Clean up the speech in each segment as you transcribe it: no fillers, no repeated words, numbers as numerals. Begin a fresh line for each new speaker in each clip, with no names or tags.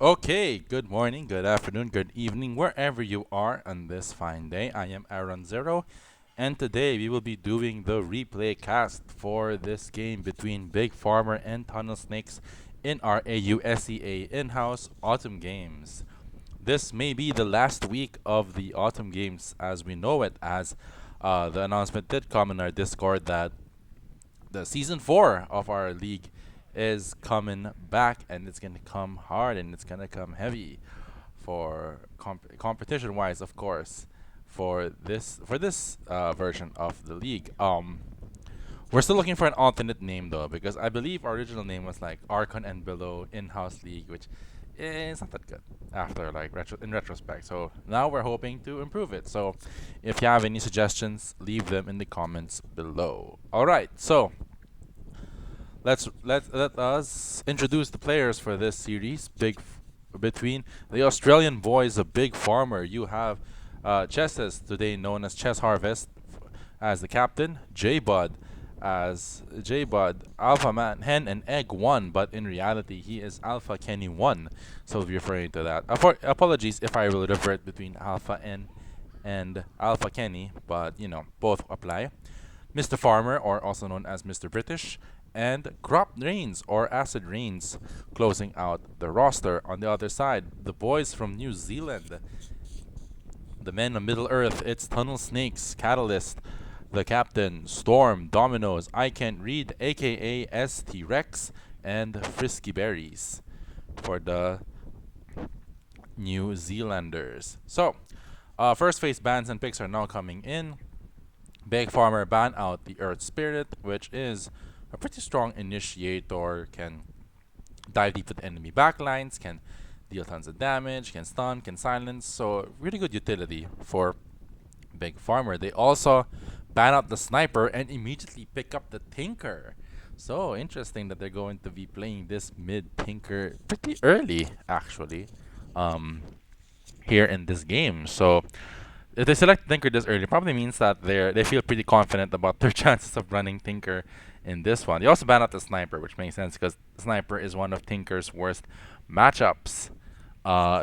Okay, good morning, good afternoon, good evening, wherever you are on this fine day. I am Aaron Zero, and today we will be doing the replay cast for this game between Big Farmer and Tunnel Snakes in our AUSEA in-house autumn games. This may be the last week of the autumn games as we know it, as the announcement did come in our Discord that the season 4 of our league is coming back, and it's gonna come hard and it's gonna come heavy for competition wise, of course, for this version of the league. We're still looking for an alternate name though, because I believe our original name was like Archon and Below In-House League, which is not that good after like in retrospect. So now we're hoping to improve it. So if you have any suggestions, leave them in the comments below. All right, so let us introduce the players for this series. Between the Australian boys of Big Farmer, you have Chesses, today known as Chess Harvest, as the captain. J Bud, Alpha Man Hen and Egg 1, but in reality he is Alpha Kenny 1. So we'll be referring to that. Apologies if I will revert between Alpha N and Alpha Kenny, but you know, both apply. Mr. Farmer, or also known as Mr. British, and Crop Rains, or Acid Rains, closing out the roster. On the other side, the boys from New Zealand, the men of Middle Earth, it's Tunnel Snakes, Catalyst, the Captain, Storm, Dominoes, I Can't Read, aka ST Rex, and Frisky Berries for the New Zealanders. So, first phase bans and picks are now coming in. Big Farmer ban out the Earth Spirit, which is a pretty strong initiator, can dive deep with enemy backlines, can deal tons of damage, can stun, can silence, so really good utility for Big Farmer. They also ban out the Sniper and immediately pick up the Tinker. So interesting that they're going to be playing this mid Tinker pretty early, actually, um, here in this game. So if they select Tinker this early, probably means that they feel pretty confident about their chances of running Tinker in this one. They also ban out the Sniper, which makes sense because Sniper is one of Tinker's worst matchups.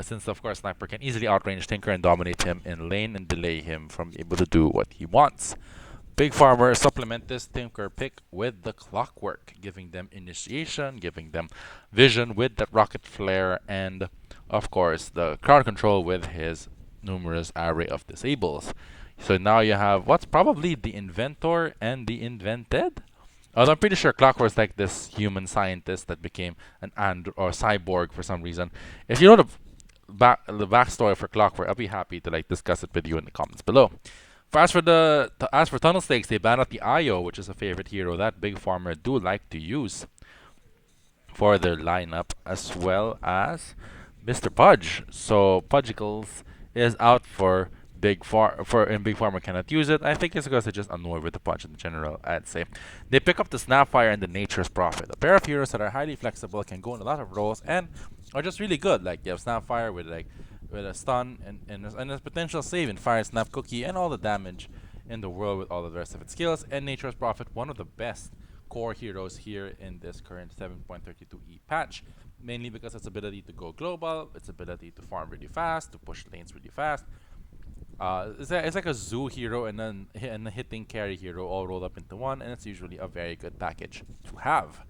Since of course Sniper can easily outrange Tinker and dominate him in lane and delay him from able to do what he wants. Big Farmer supplement this Tinker pick with the Clockwork, giving them initiation, giving them vision with that rocket flare, and of course the crowd control with his numerous array of disables. So now you have what's probably the inventor and the invented. Although I'm pretty sure Clockwork's like this human scientist that became an or cyborg for some reason. If you know the backstory for Clockwork, I'll be happy to like discuss it with you in the comments below. As for Tunnel Snakes, they banned out the Io, which is a favorite hero that Big Farmer do like to use for their lineup, as well as Mr. Pudge. So Pudgicles is out for Big Farmer cannot use it. I think it's because they're just annoyed with the Pudge in general, I'd say. They pick up the Snapfire and the Nature's Prophet. A pair of heroes that are highly flexible, can go in a lot of roles, and are just really good. Like you have Snapfire with a stun and a potential save in Fire Snap Cookie and all the damage in the world with all the rest of its skills. And Nature's Prophet, one of the best core heroes here in this current 7.32e patch, mainly because its ability to go global, its ability to farm really fast, to push lanes really fast. It's like a zoo hero and then a hitting carry hero all rolled up into one, and it's usually a very good package to have.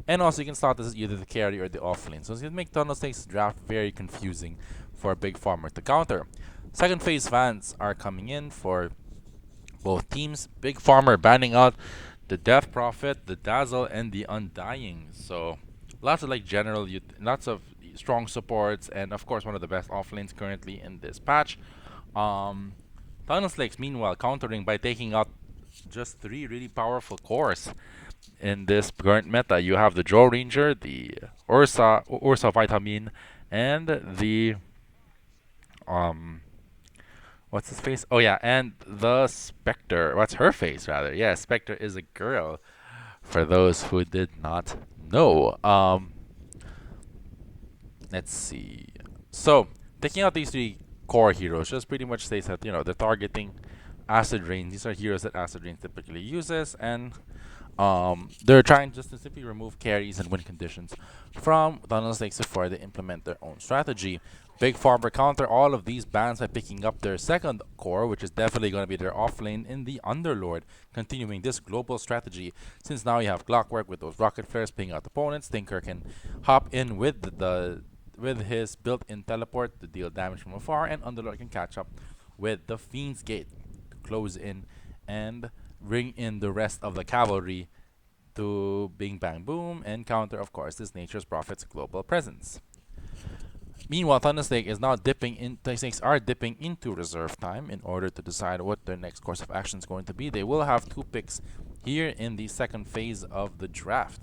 And also you can start this as either the carry or the offlane, so it's going to make Tunnel Snake's draft very confusing for a Big Farmer to counter. Second phase fans are coming in for both teams. Big Farmer banning out the Death Prophet, the Dazzle, and the Undying. So lots of like lots of strong supports, and of course one of the best offlanes currently in this patch. Tunnel Snakes, meanwhile, countering by taking out just 3 really powerful cores in this current meta. You have the Joe Ranger, the Ursa Vitamin, and the what's his face? Oh yeah, and the Spectre. What's her face rather? Yeah, Spectre is a girl. For those who did not know. Let's see. So taking out these 3 core heroes just pretty much states that they're targeting Acid Rain. These are heroes that Acid Rain typically uses, and They're trying just to simply remove carries and win conditions from Tunnel Snakes before they implement their own strategy. Big Farmer counter all of these bans by picking up their second core, which is definitely going to be their off lane in the Underlord, continuing this global strategy. Since now you have Clockwork with those rocket flares picking out opponents, Tinker can hop in with with his built-in teleport to deal damage from afar, and Underlord can catch up with the Fiend's Gate to close in and bring in the rest of the cavalry to Bing Bang Boom and counter, of course, this Nature's Prophet's global presence. Meanwhile, Thundersnake is now Snakes are dipping into reserve time in order to decide what their next course of action is going to be. They will have two picks here in the second phase of the draft.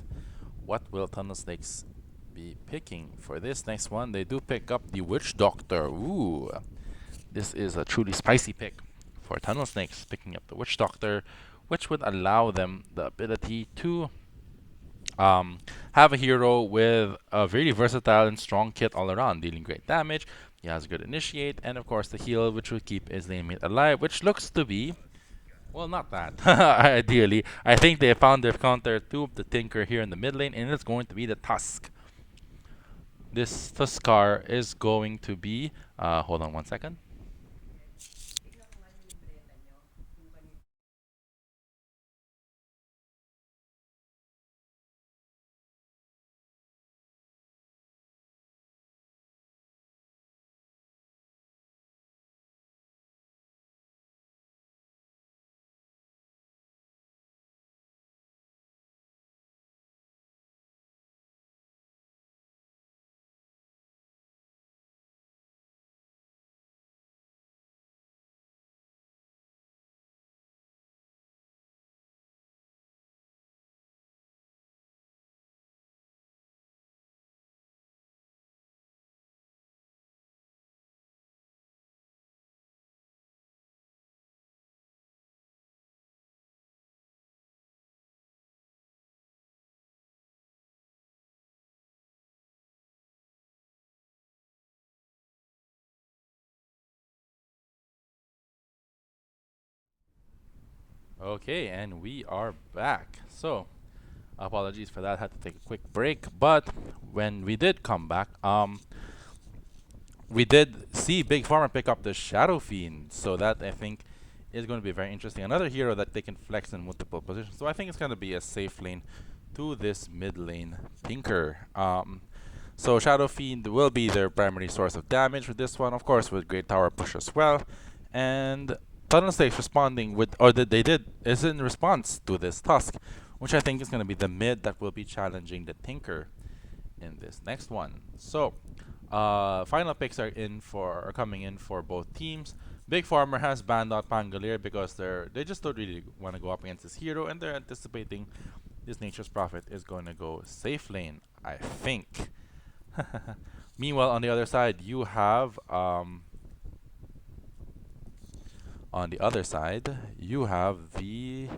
What will Thundersnakes be picking for this next one? They do pick up the Witch Doctor. Ooh, this is a truly spicy pick for Tunnel Snakes, picking up the Witch Doctor, which would allow them the ability to have a hero with a very versatile and strong kit all around, dealing great damage. He has good initiate, and of course the heal, which would keep his lanemate alive, which looks to be, well, not that. Ideally, I think they found their counter to the Tinker here in the mid lane, and it's going to be the Tusk. This Tuskar is going to be, hold on one second. Okay, and we are back. So, apologies for that. Had to take a quick break, but when we did come back, we did see Big Pharma pick up the Shadow Fiend, so that I think is going to be very interesting. Another hero that they can flex in multiple positions. So I think it's going to be a safe lane to this mid lane Tinker. So Shadow Fiend will be their primary source of damage with this one, of course, with Great Tower push as well. And Tunnel Snakes responding with, or that they did, is in response to this Tusk, which I think is going to be the mid that will be challenging the Tinker in this next one. So, final picks are coming in for both teams. Big Farmer has banned out Pangolier because they just don't really want to go up against this hero, and they're anticipating this Nature's Prophet is going to go safe lane, I think. Meanwhile, on the other side, you have the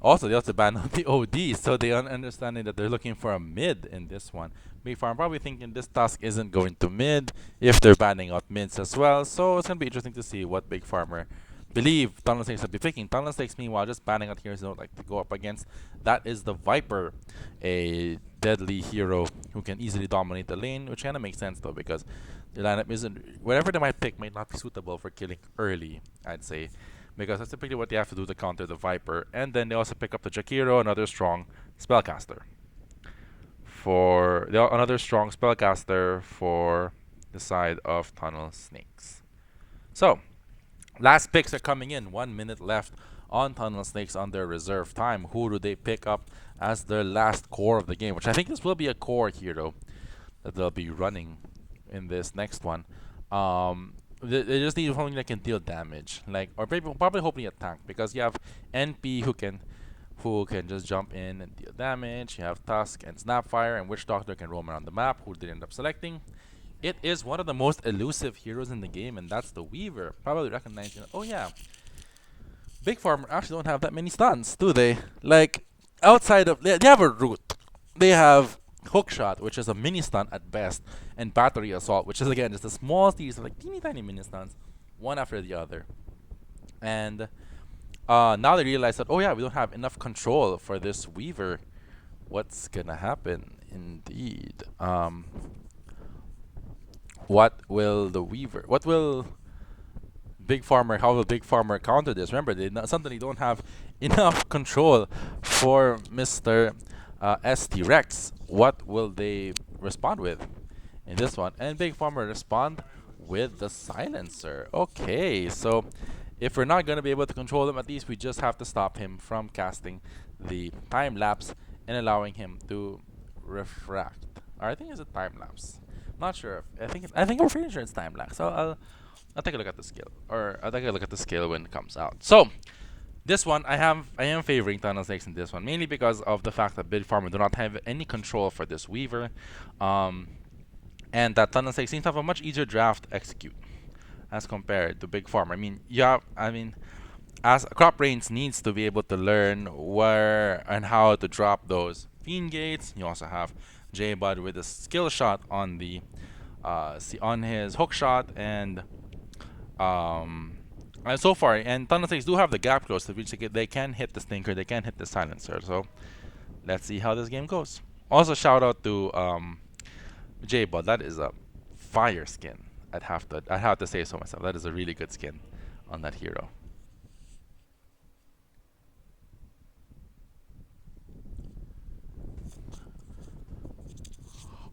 also, they also ban out the OD, so they are understanding that they're looking for a mid in this one. Big Farm probably thinking this task isn't going to mid if they're banning out mids as well. So it's gonna be interesting to see what Big Farmer believe Tunnel Snakes will be picking. Tunnel Snakes, meanwhile, just banning out heroes they don't like to go up against. That is the Viper, a deadly hero who can easily dominate the lane, which kind of makes sense though because the lineup isn't whatever they might pick might not be suitable for killing early, I'd say, because that's typically what they have to do to counter the Viper. And then they also pick up the Jakiro, another strong spellcaster. Another strong spellcaster for the side of Tunnel Snakes. So, last picks are coming in. 1 minute left on Tunnel Snakes on their reserve time. Who do they pick up as their last core of the game? Which I think this will be a core hero that they'll be running in this next one. They just need something that can deal damage, like, or probably hopefully a tank, because you have NP who can just jump in and deal damage. You have Tusk and Snapfire, and Witch Doctor can roam around the map, who they end up selecting. It is one of the most elusive heroes in the game, and that's the Weaver. Probably recognizing, oh yeah, Big Farmer actually don't have that many stuns, do they? Like, outside of, they have a root. They have Hookshot, which is a mini stun at best, and Battery Assault, which is again just a small series of like teeny tiny mini stuns, one after the other. And Now they realize that, oh yeah, we don't have enough control for this Weaver. What's gonna happen? Indeed. What will the Weaver? What will Big Farmer? How will Big Farmer counter this? Remember, suddenly don't have enough control for Mr. ST Rex. What will they respond with in this one? And Big Farmer respond with the silencer. Okay, so if we're not gonna be able to control him, at least we just have to stop him from casting the time lapse and allowing him to refract. Or I think it's a time lapse. Not sure. I think I'm pretty sure it's time lapse. So I'll take a look at the skill, or I'll take a look at the skill when it comes out. So this one, I am favoring Tunnel Snakes in this one, mainly because of the fact that Big Farmer do not have any control for this Weaver, and that Tunnel Snakes seems to have a much easier draft to execute as compared to Big Farmer. I mean, as Crop Brains needs to be able to learn where and how to drop those Fiend Gates. You also have J Bud with a skill shot on the on his hook shot, and so far, and Thunder Snakes do have the gap close to which they can hit the Stinker, they can hit the Silencer. So let's see how this game goes. Also, shout out to J Bud. That is a fire skin. I'd have to say so myself. That is a really good skin on that hero.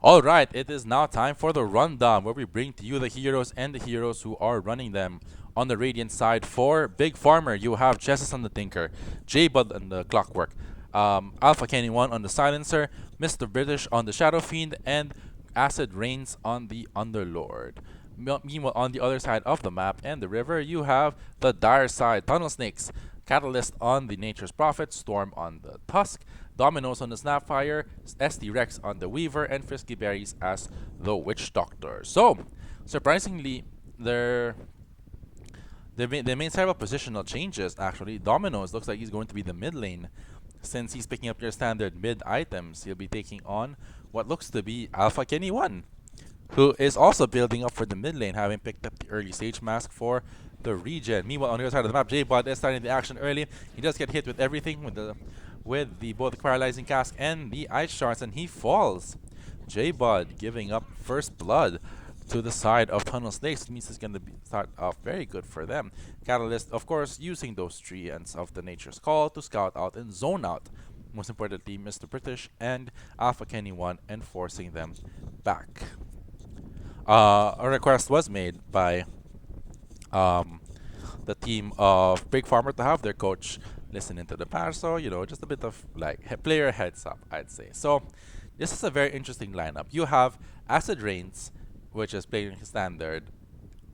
Alright, it is now time for the rundown where we bring to you the heroes and the heroes who are running them. On the Radiant side, for Big Farmer, you have Jessus on the Tinker, J-Bud on the Clockwork, Alpha Kenny 1 on the Silencer, Mr. British on the Shadow Fiend, and Acid Rains on the Underlord. Meanwhile, on the other side of the map and the river, you have the Dire side, Tunnel Snakes, Catalyst on the Nature's Prophet, Storm on the Tusk, Dominoes on the Snapfire, SD Rex on the Weaver, and Frisky Berries as the Witch Doctor. So, surprisingly, they made several positional changes, actually. Dominoes looks like he's going to be the mid lane. Since he's picking up your standard mid items, he'll be taking on what looks to be Alpha Kenny 1, who is also building up for the mid lane, having picked up the early Sage Mask for the regen. Meanwhile, on the other side of the map, J-Bot is starting the action early. He does get hit with everything, with both the paralyzing cask and the ice shards, and he falls. J-Bud giving up first blood to the side of Tunnel Snakes. It means it's going to start off very good for them. Catalyst, of course, using those 3 ends of the Nature's Call to scout out and zone out. Most importantly, Mr. British and Alpha Kenny 1, enforcing them back. A request was made by the team of Big Farmer to have their coach listen into the patch. So, just a bit of like player heads up, I'd say. So, this is a very interesting lineup. You have Acid Rains, which is playing standard,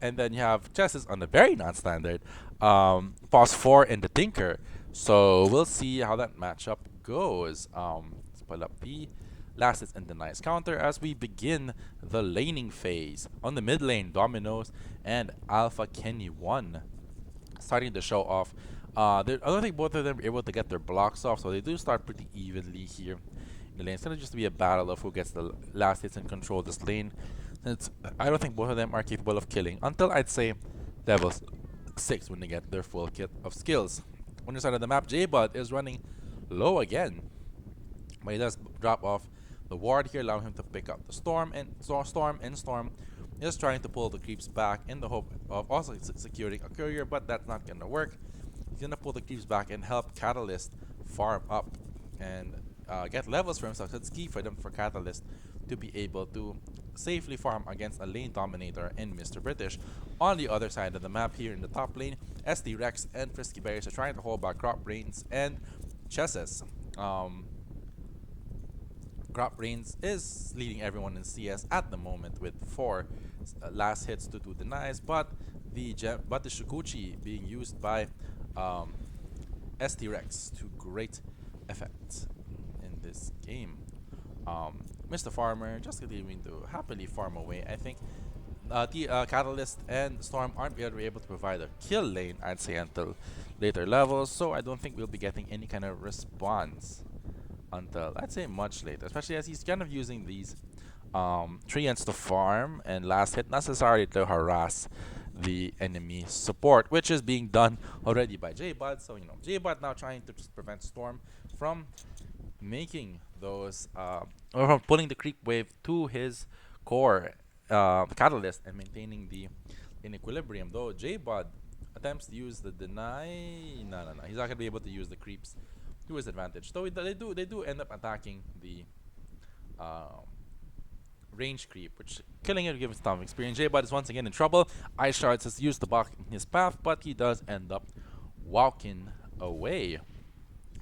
and then you have Chesses on the very non-standard, Pause 4 and the Tinker. So, we'll see how that matchup goes. Let's pull up the last hits and denies counter as we begin the laning phase. On the mid lane, Dominoes and Alpha Kenny 1 starting to show off. I don't think both of them were able to get their blocks off, so they do start pretty evenly here in the lane. It's going to just be a battle of who gets the last hits and control this lane. I don't think both of them are capable of killing until I'd say level 6 when they get their full kit of skills. On your side of the map, J-Bud is running low again, but he does drop off the ward here, allowing him to pick up the Storm, and Storm is trying to pull the creeps back in the hope of also securing a courier, but that's not going to work. He's going to pull the creeps back and help Catalyst farm up and get levels for himself. So it's key for Catalyst to be able to safely farm against a lane dominator in Mr. British. On the other side of the map here in the top lane, SD Rex and Frisky Berries are trying to hold back Crop Brains and Chesses. Crop Brains is leading everyone in CS at the moment with 4 last hits to 2 denies, but the Shukuchi being used by ST Rex to great effect in this game. Mr. Farmer just continuing to happily farm away. I think the Catalyst and Storm aren't really able to provide a kill lane, I'd say, until later levels, so I don't think we'll be getting any kind of response until, I'd say, much later, especially as he's kind of using these 3 ends to farm and last hit, not necessarily to harass the enemy support, which is being done already by J-Bud. So, J-Bud now trying to just prevent Storm from making those, or from pulling the creep wave to his core catalyst and maintaining the in equilibrium. Though J-Bud attempts to use the deny, no, he's not gonna be able to use the creeps to his advantage. So they do end up attacking the um, range creep, which killing it gives some experience. J-Bud is once again in trouble. Ice Shards has used to block his path, but he does end up walking away.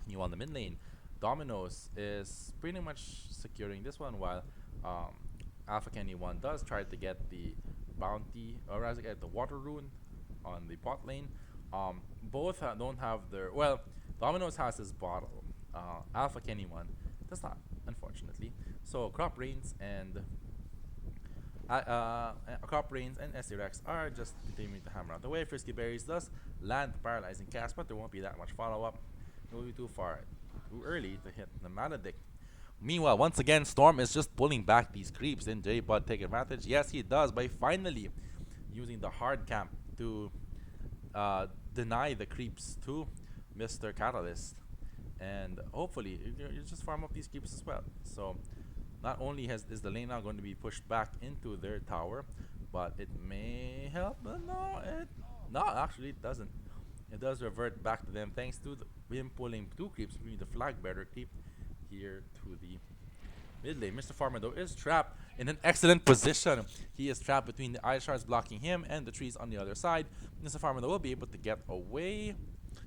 You on the mid lane. Dominoes is pretty much securing this one, while um, Alpha Kenny 1 does try to get the bounty, or rather get the water rune on the bot lane. Both don't have their, well, Dominoes has his bottle. Alpha Kenny 1 does not, unfortunately. So Crop Rains and Crop Rains and SD Rex are just continuing to hammer out the way. Frisky Berries does land the paralyzing cast, but there won't be that much follow up. It will be too far, too early to hit the Maledict. Meanwhile, once again, Storm is just pulling back these creeps. Didn't J-Bud take advantage? Yes, he does by finally using the hard camp to deny the creeps to Mr. Catalyst. And hopefully, you just farm up these creeps as well. So, not only is the lane now going to be pushed back into their tower, but it may help. But no, actually, it doesn't. It does revert back to them thanks to him pulling two creeps between the flag bearer creep here to the mid lane. Mr. Farmer, though, is trapped in an excellent position. He is trapped between the ice shards blocking him and the trees on the other side. Mr. Farmer, though, will be able to get away.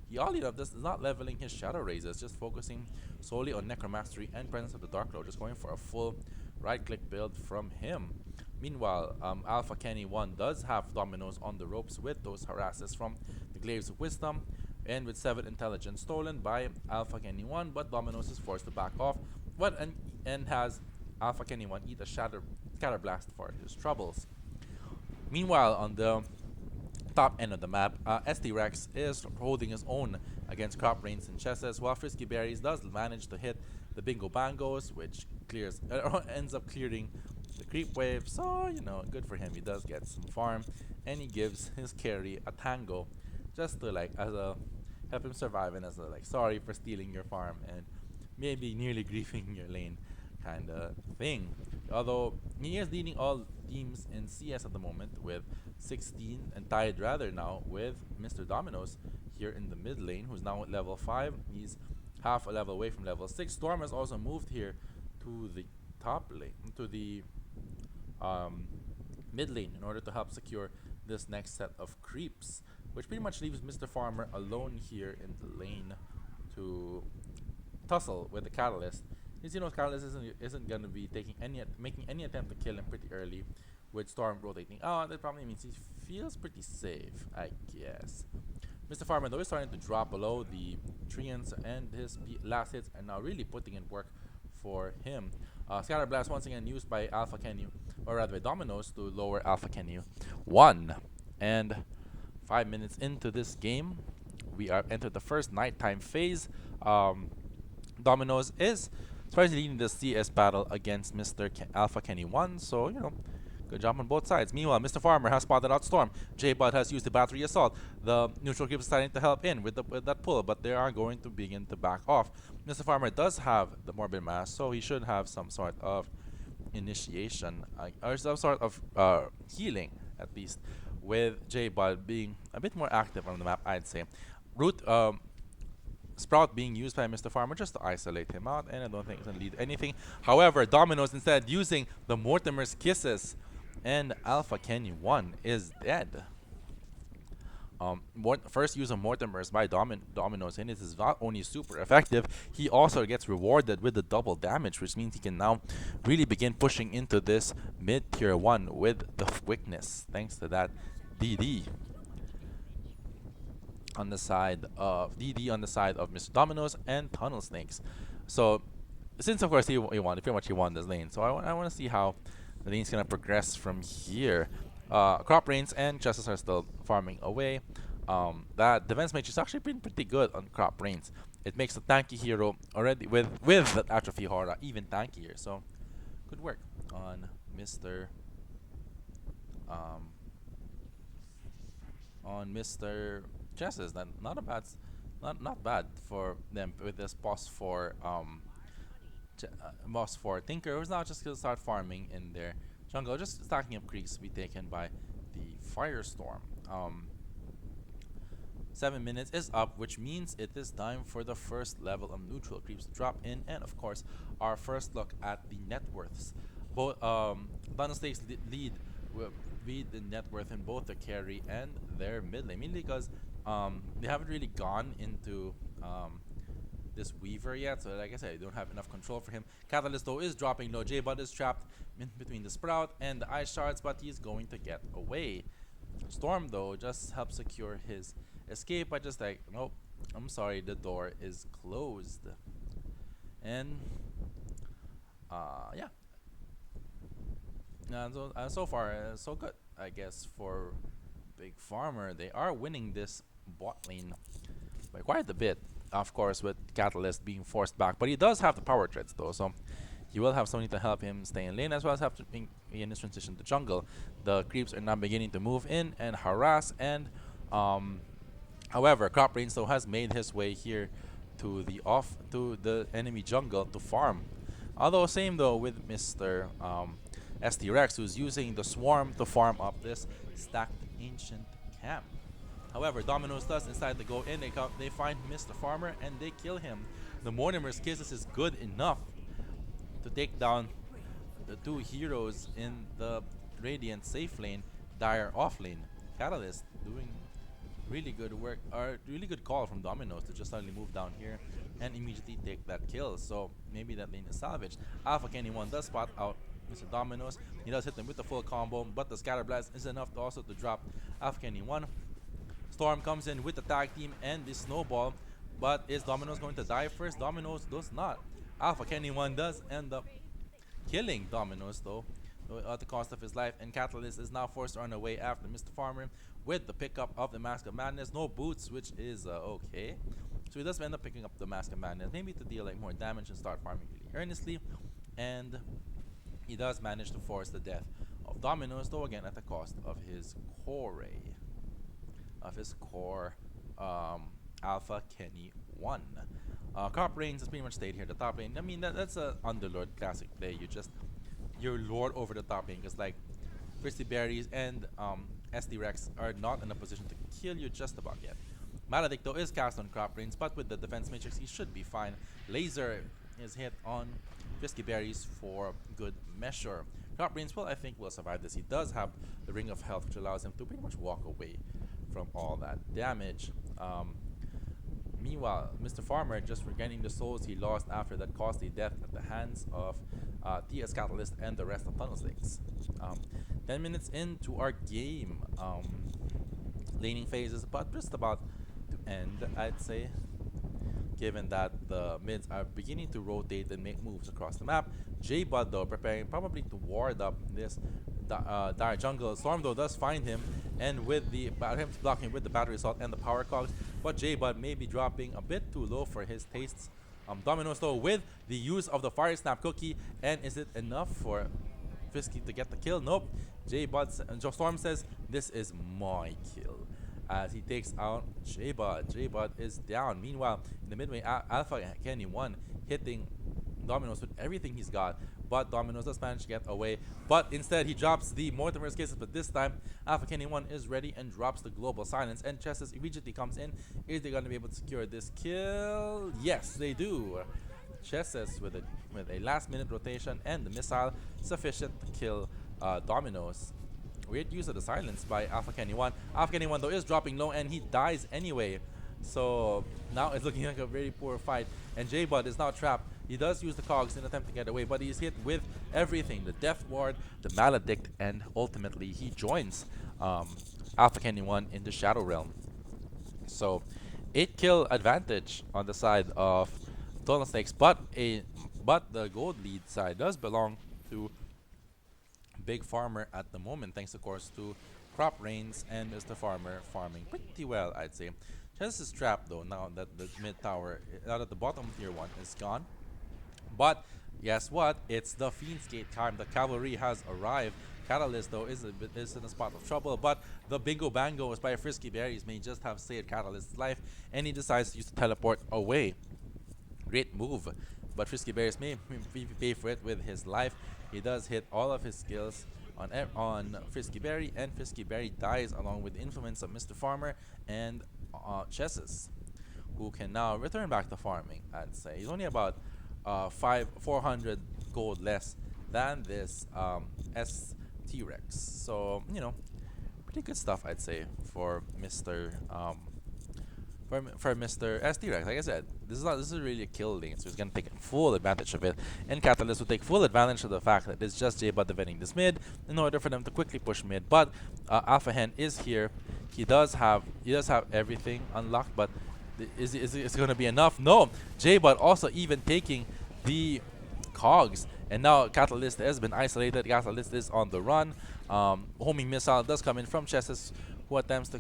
He oddly enough is not leveling his shadow razors, just focusing solely on necromastery and presence of the dark lord, just going for a full right click build from him. Meanwhile, Alpha Kenny 1 does have Dominoes on the ropes with those harasses from the Glaives of Wisdom, and with 7 intelligence stolen by Alpha Kenny 1, but Dominoes is forced to back off, and has Alpha Kenny 1 eat a scatter blast for his troubles. Meanwhile, on the top end of the map, SD Rex is holding his own against Crop Rains and Chesses, while Frisky Berries does manage to hit the Bingo Bangos, which ends up clearing the creep wave. So, good for him. He does get some farm, and he gives his carry a tango, just to as a help him survive, and as a sorry for stealing your farm and maybe nearly griefing your lane kind of thing. Although he is leading all teams in CS at the moment with 16, and tied rather now with Mr. Dominoes here in the mid lane, who's now at level 5. He's half a level away from level 6. Storm has also moved here to the top lane, to the mid lane, in order to help secure this next set of creeps, which pretty much leaves Mr. Farmer alone here in the lane to tussle with the Catalyst. Because Catalyst isn't gonna be making any attempt to kill him pretty early, with Storm rotating. That probably means he feels pretty safe, I guess. Mr. Farmer, though, is starting to drop below the Treants, and his last hits are now really putting in work for him. Scatter Blast once again used by Alpha Kenny, or rather by Dominoes, to lower Alpha Kenny 1. And 5 minutes into this game, we are entered the first nighttime phase. Dominoes is surprisingly leading the CS battle against Mr. Alpha Kenny 1, so, good job on both sides. Meanwhile, Mr. Farmer has spotted out Storm. J-Bud has used the battery assault. The neutral creep is starting to help in with that pull, but they are going to begin to back off. Mr. Farmer does have the Morbid Mass, so he should have some sort of initiation, or some sort of healing, at least, with J-Bud being a bit more active on the map, I'd say. Root Sprout being used by Mr. Farmer just to isolate him out, and I don't think it's going to lead anything. However, Dominoes instead using the Mortimer's Kisses, and Alpha Kenny 1 is dead. First use of Mortimer's by Dominoes, and it is not only super effective, he also gets rewarded with the double damage, which means he can now really begin pushing into this mid-tier 1 with the quickness, thanks to that DD on the side of Mr. Dominoes and Tunnel Snakes. So, since of course he won, pretty much he won this lane. So I want to see how the lane's gonna progress from here. Crop Rains and Justice are still farming away. That defense matrix is actually been pretty good on Crop Rains. It makes the tanky hero already with that Atrophy Hora even tankier. So good work on Mr. on Mr. Chesses. Not a bad, not bad for them with this boss for Tinker, who's now just gonna start farming in their jungle, just stacking up creeps to be taken by the Firestorm. 7 minutes is up, which means it is time for the first level of neutral creeps to drop in, and of course, our first look at the net worths. Both Thunder Stakes lead the net worth in both the carry and their mid lane, mainly because they haven't really gone into this Weaver yet, so like I said, you don't have enough control for him. Catalyst though is dropping low. J-Bud is trapped in between the Sprout and the Ice Shards, but he's going to get away. Storm though just helps secure his escape by just like, nope, I'm sorry, the door is closed. And yeah, so far so good, I guess, for Big Farmer. They are winning this bot lane by quite a bit, of course, with Catalyst being forced back, but he does have the power treads though, so he will have something to help him stay in lane, as well as have to in his transition to jungle. The creeps are now beginning to move in and harass, and however, Crop Rain still has made his way here to the enemy jungle to farm. Although same though with Mr. ST Rex, who's using the swarm to farm up this stacked ancient camp. However, Domino's does decide to go in. They find Mr. Farmer and they kill him. The Mortimer's Kisses is good enough to take down the two heroes in the Radiant safe lane, Dire off lane. Catalyst doing really good work, or really good call from Domino's to just suddenly move down here and immediately take that kill. So maybe that lane is salvaged. Alpha Kenny 1 does spot out Mr. Domino's. He does hit them with the full combo, but the Scatter Blast is enough to also to drop Alpha Kenny 1. Storm comes in with the tag team and the snowball, but is Domino's going to die first? Domino's does not. Alpha Kenny 1 does end up killing Domino's though, at the cost of his life, and Catalyst is now forced to run away after Mr. Farmer with the pickup of the Mask of Madness. No boots, which is okay. So he does end up picking up the Mask of Madness, maybe to deal like more damage and start farming really earnestly, and he does manage to force the death of Domino's, though again at the cost of his core. Alpha Kenny 1. Crop Reigns has pretty much stayed here at the top lane. I mean, that's a Underlord classic play. You're lord over the top lane, because like Fristy Berries and SD Rex are not in a position to kill you just about yet. Maledict though is cast on Crop Reigns, but with the defense matrix he should be fine. Laser is hit on Frisky Berries for good measure. Crop Reigns will, I think, will survive this. He does have the Ring of Health, which allows him to pretty much walk away from all that damage. Meanwhile, Mr. Farmer just regaining the souls he lost after that costly death at the hands of TS Catalyst and the rest of Tunnelsticks. 10 minutes into our game, laning phase is just about to end, I'd say, given that the mids are beginning to rotate and make moves across the map. J-Bud though preparing probably to ward up this dire jungle. Storm though does find him, and with the him blocking with the battery assault and the power cogs, but J-Bud may be dropping a bit too low for his tastes. Domino's though with the use of the Fire Snap cookie, and is it enough for Frisky to get the kill? Nope. J-Bud and Storm says, "This is my kill," as he takes out J-Bud. J-Bud is down. Meanwhile, in the midway, Alpha Kenny 1 hitting Domino's with everything he's got, but Domino's does manage to get away. But instead, he drops the Mortimer's Kisses, but this time, Alpha Kenny 1 is ready and drops the Global Silence, and Chesses immediately comes in. Is they going to be able to secure this kill? Yes, they do. Chesses with a last-minute rotation and the missile sufficient to kill Domino's. Weird use of the silence by Alpha Kenny 1. Alpha Kenny 1 though is dropping low and he dies anyway. So now it's looking like a very poor fight. And J-Bud is now trapped. He does use the cogs in an attempt to get away, but he's hit with everything. The Death Ward, the Maledict, and ultimately he joins Alpha Kenny 1 in the Shadow Realm. So 8-kill advantage on the side of Total Snakes, but the gold lead side does belong to Big Farmer at the moment, thanks of course to Crop Reigns and Mr. Farmer farming pretty well, I'd say. Chess is trapped though now that the mid tower, now that the bottom tier 1 is gone. But guess what? It's the Fiend's Gate time. The cavalry has arrived. Catalyst though is in a spot of trouble, but the Bingo Bangos by Frisky Berries may just have saved Catalyst's life, and he decides to use the teleport away. Great move, but Frisky Berries may pay for it with his life. He does hit all of his skills on Frisky Berry, and Frisky Berry dies along with the influence of Mr. Farmer and Chesses, who can now return back to farming. I'd say he's only about 400 gold less than this ST Rex. So pretty good stuff, I'd say, for Mr. For Mr. ST Rex. Like I said, this is really a kill lane, so he's gonna take full advantage of it. And Catalyst will take full advantage of the fact that it's just J-Bud defending this mid in order for them to quickly push mid. But Alpha Hen is here. He does have everything unlocked, but is it going to be enough? No. J-Bud also even taking the cogs, and now Catalyst has been isolated. Catalyst is on the run. Homing missile does come in from Chesses, who attempts to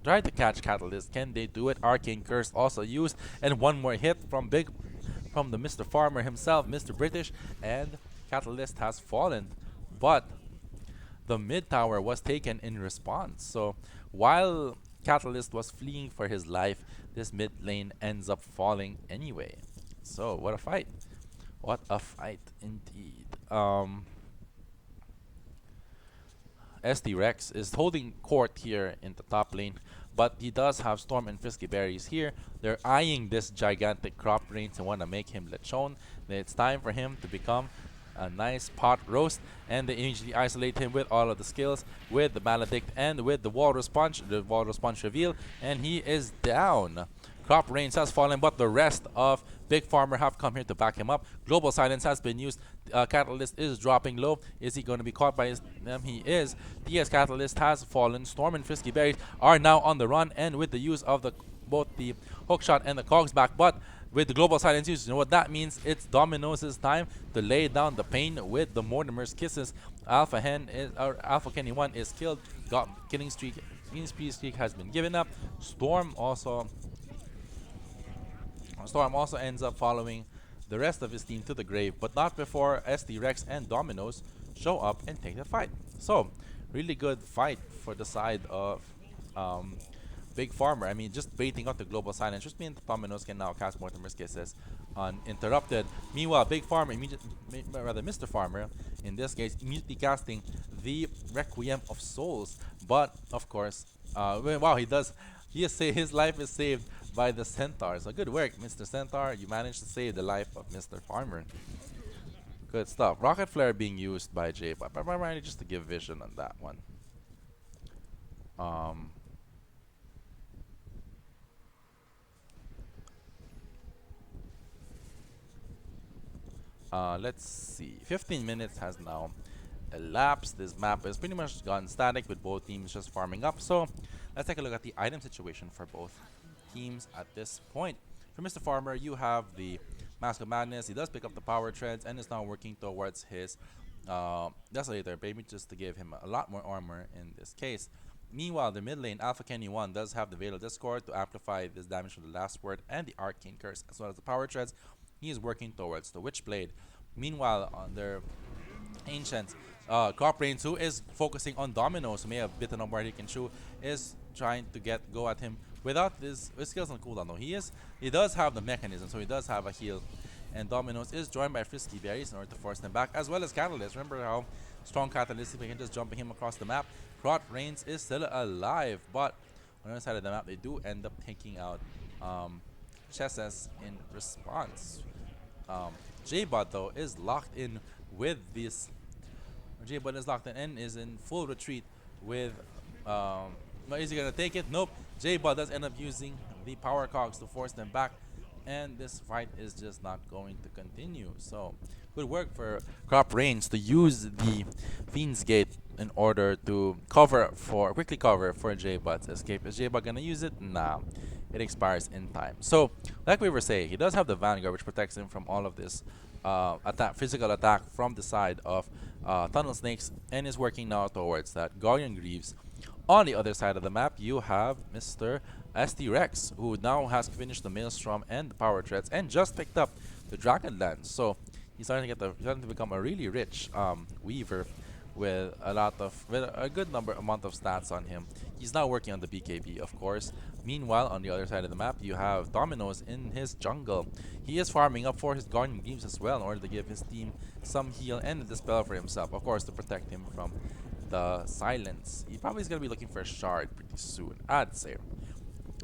try to catch Catalyst. Can they do it? Arcane Curse also used, and one more hit from the Mr. Farmer himself, Mr. British, and Catalyst has fallen. But the mid tower was taken in response. So while Catalyst was fleeing for his life, this mid lane ends up falling anyway. So what a fight. What a fight indeed. ST Rex is holding court here in the top lane, but he does have Storm and Frisky Berries here. They're eyeing this gigantic crop range and want to make him lechon. Then it's time for him to become a nice pot roast, and they immediately isolate him with all of the skills, with the Maledict and with the Walrus Punch reveal, and he is down. Crop Range has fallen, but the rest of Big Farmer have come here to back him up. Global Silence has been used. Catalyst is dropping low. Is he going to be caught by them? He is. DS Catalyst has fallen. Storm and Frisky Berries are now on the run, and with the use of both the hookshot and the cogs back, but with the Global Silence used, you know what that means? It's Domino's time to lay down the pain with the Mortimer's Kisses. Alpha Kenny 1 is killed. Killing streak has been given up. Storm also ends up following the rest of his team to the grave, but not before ST Rex and Domino's show up and take the fight. So, really good fight for the side of Big Farmer. I mean, just baiting out the Global Silence just means Domino's can now cast Mortimer's Kisses uninterrupted. Meanwhile, Big Farmer, Mr. Farmer, in this case, immediately casting the Requiem of Souls. But, of course, wow, his life is saved by the Centaur. So good work, Mr. Centaur. You managed to save the life of Mr. Farmer. Good stuff. Rocket Flare being used by J, but primarily just to give vision on that one. Let's see. 15 minutes has now elapsed. This map is pretty much gone static with both teams just farming up. So let's take a look at the item situation for both teams at this point. For Mr. Farmer, you have the Mask of Madness. He does pick up the Power Treads and is now working towards his Desolator, maybe just to give him a lot more armor in this case. Meanwhile, the mid lane, Alpha Kenny 1 does have the Veil of Discord to amplify this damage from the Last Word and the Arcane Curse, as well as the Power Treads. He is working towards the Witchblade. Meanwhile, on their Ancients, Crop Rains, who is focusing on Dominoes, who may have bitten on where he can chew, is trying to go at him without his skills on cooldown. Though he does have the mechanism, so he does have a heal. And Dominoes is joined by Frisky Berries in order to force them back, as well as Catalyst. Remember how strong Catalyst is, we can just jumping him across the map. Crop Rains is still alive, but on the other side of the map, they do end up taking out Chesses in response. J-Bud though is locked in with this. J-Bud is locked in and is in full retreat with. Is he gonna take it? Nope. J-Bud does end up using the power cogs to force them back, and this fight is just not going to continue. So good work for Crop Range to use the Fiend's Gate in order to quickly cover for J-Bud's escape. Is J-Bud gonna use it? Nah. It expires in time. So, like we were saying, he does have the Vanguard, which protects him from all of this physical attack from the side of Tunnel Snakes, and is working now towards that. Guardian Greaves. On the other side of the map, you have Mr. ST Rex, who now has finished the Maelstrom and the Power Treads, and just picked up the Dragon Lance. So, he's starting to become a really rich weaver with a good amount of stats on him. He's now working on the BKB, of course. Meanwhile, on the other side of the map, you have Dominoes in his jungle. He is farming up for his Guardian Games as well in order to give his team some heal and a dispel for himself, of course, to protect him from the silence. He probably is going to be looking for a shard pretty soon, I'd say.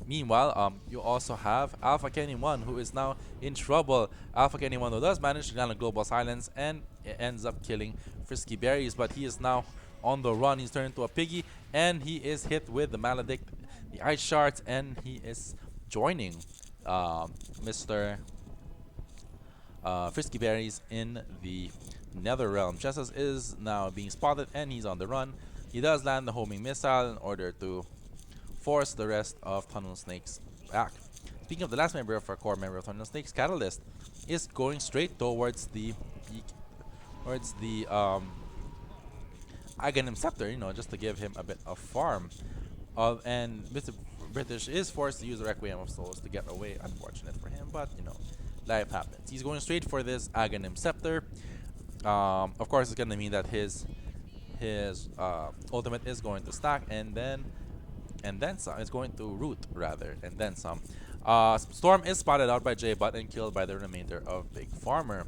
Meanwhile, you also have Alpha Kenny 1, who is now in trouble. Alpha Kenny 1, who does manage to land a global silence and it ends up killing Frisky Berries, but he is now on the run. He's turned into a piggy, and he is hit with the Maledict, the Ice Shards, and he is joining Mr. Frisky Berries in the Nether Realm. Jesus is now being spotted, and he's on the run. He does land the homing missile in order to force the rest of Tunnel Snakes back. Speaking of the last member of our core member of Tunnel Snakes, Catalyst is going straight towards the Aghanim Scepter, you know, just to give him a bit of farm. And Mr. British is forced to use the Requiem of Souls to get away. Unfortunate for him, but you know, life happens. He's going straight for this Aghanim Scepter. Of course, it's gonna mean that his ultimate is going to stack, and then some. It's going to root rather, and then some. Storm is spotted out by J-Bot and killed by the remainder of Big Farmer.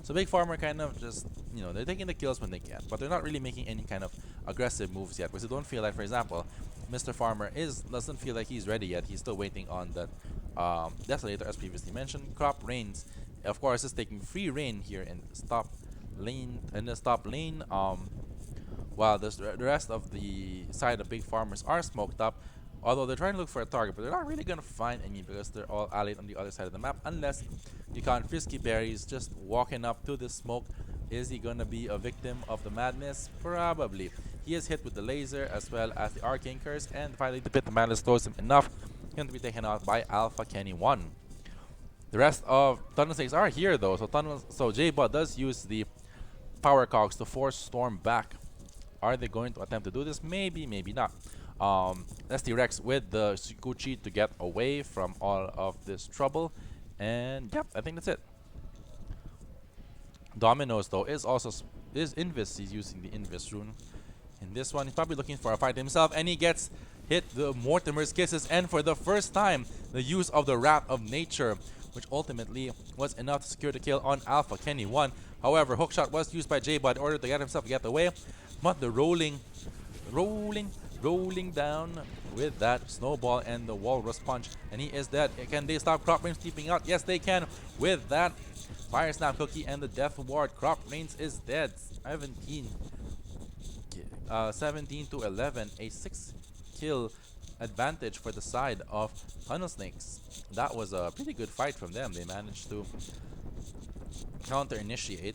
So Big Farmer kind of just, you know, they're taking the kills when they can, but they're not really making any kind of aggressive moves yet, because they don't feel like, for example, Mr. Farmer doesn't feel like he's ready yet. He's still waiting on that Desolator, as previously mentioned. Crop Rains, of course, is taking free reign here in the top lane. While the rest of the side of Big Farmers are smoked up, although they're trying to look for a target, but they're not really going to find any because they're all allied on the other side of the map, unless you count Frisky Berries just walking up to the smoke. Is he going to be a victim of the madness? Probably. He is hit with the laser as well as the Arcane Curse, and finally the Pit of Madness slows him enough for him to be taken out by Alpha Kenny 1. The rest of Tunnel Snakes are here though, so J-Bot does use the Power Cogs to force Storm back. Are they going to attempt to do this? Maybe, maybe not. SD Rex with the Sukuchi to get away from all of this trouble. And yep, I think that's it. Dominoes though is Invis. He's using the Invis rune. In this one, he's probably looking for a fight himself, and he gets hit the Mortimer's Kisses, and for the first time, the use of the Wrath of Nature, which ultimately was enough to secure the kill on Alpha Kenny 1. However, hookshot was used by J-Bot in order to get himself to get away, but the rolling down with that snowball and the walrus punch, and he is dead. Can they stop Crop Rains keeping out? Yes, they can with that Fire Snap Cookie and the Death Ward. Crop Rains is dead. 17 to 11, a 6-kill advantage for the side of Tunnel Snakes. That was a pretty good fight from them. They managed to counter-initiate,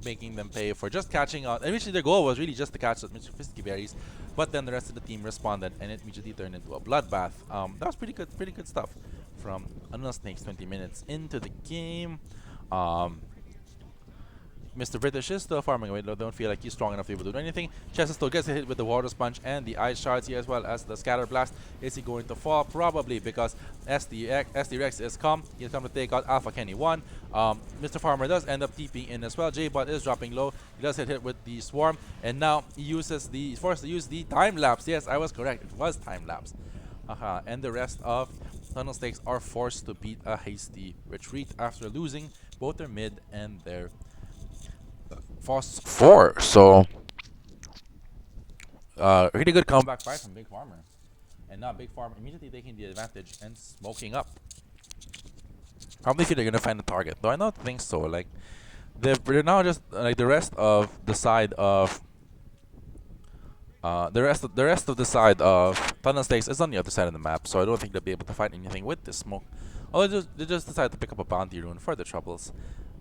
making them pay for just catching out. Initially, their goal was really just to catch Mr. Frisky Berries, but then the rest of the team responded, and it immediately turned into a bloodbath. That was pretty good stuff from Tunnel Snakes. 20 minutes into the game. Mr. British is still farming away. Don't feel like he's strong enough to be able to do anything. Chester still gets hit with the Water Sponge and the Ice Shards here, as well as the Scatter Blast. Is he going to fall? Probably, because SD Rex is come. He's come to take out Alpha Kenny 1. Mr. Farmer does end up TPing in as well. J-Bot is dropping low. He does get hit with the Swarm, and now he's forced to use the Time Lapse. Yes, I was correct. It was Time Lapse. And the rest of Tunnel Snakes are forced to beat a hasty retreat after losing both their mid and their Foss 4. So really good comeback fight from Big Farmer, and now Big Farmer immediately taking the advantage and smoking up. Probably feel they're gonna find a target, though I don't think so. Like they're now just like the rest of the side of the rest of the side of Tunnel Snakes is on the other side of the map, so I don't think they'll be able to fight anything with this smoke. Although they just decided to pick up a bounty rune for the troubles,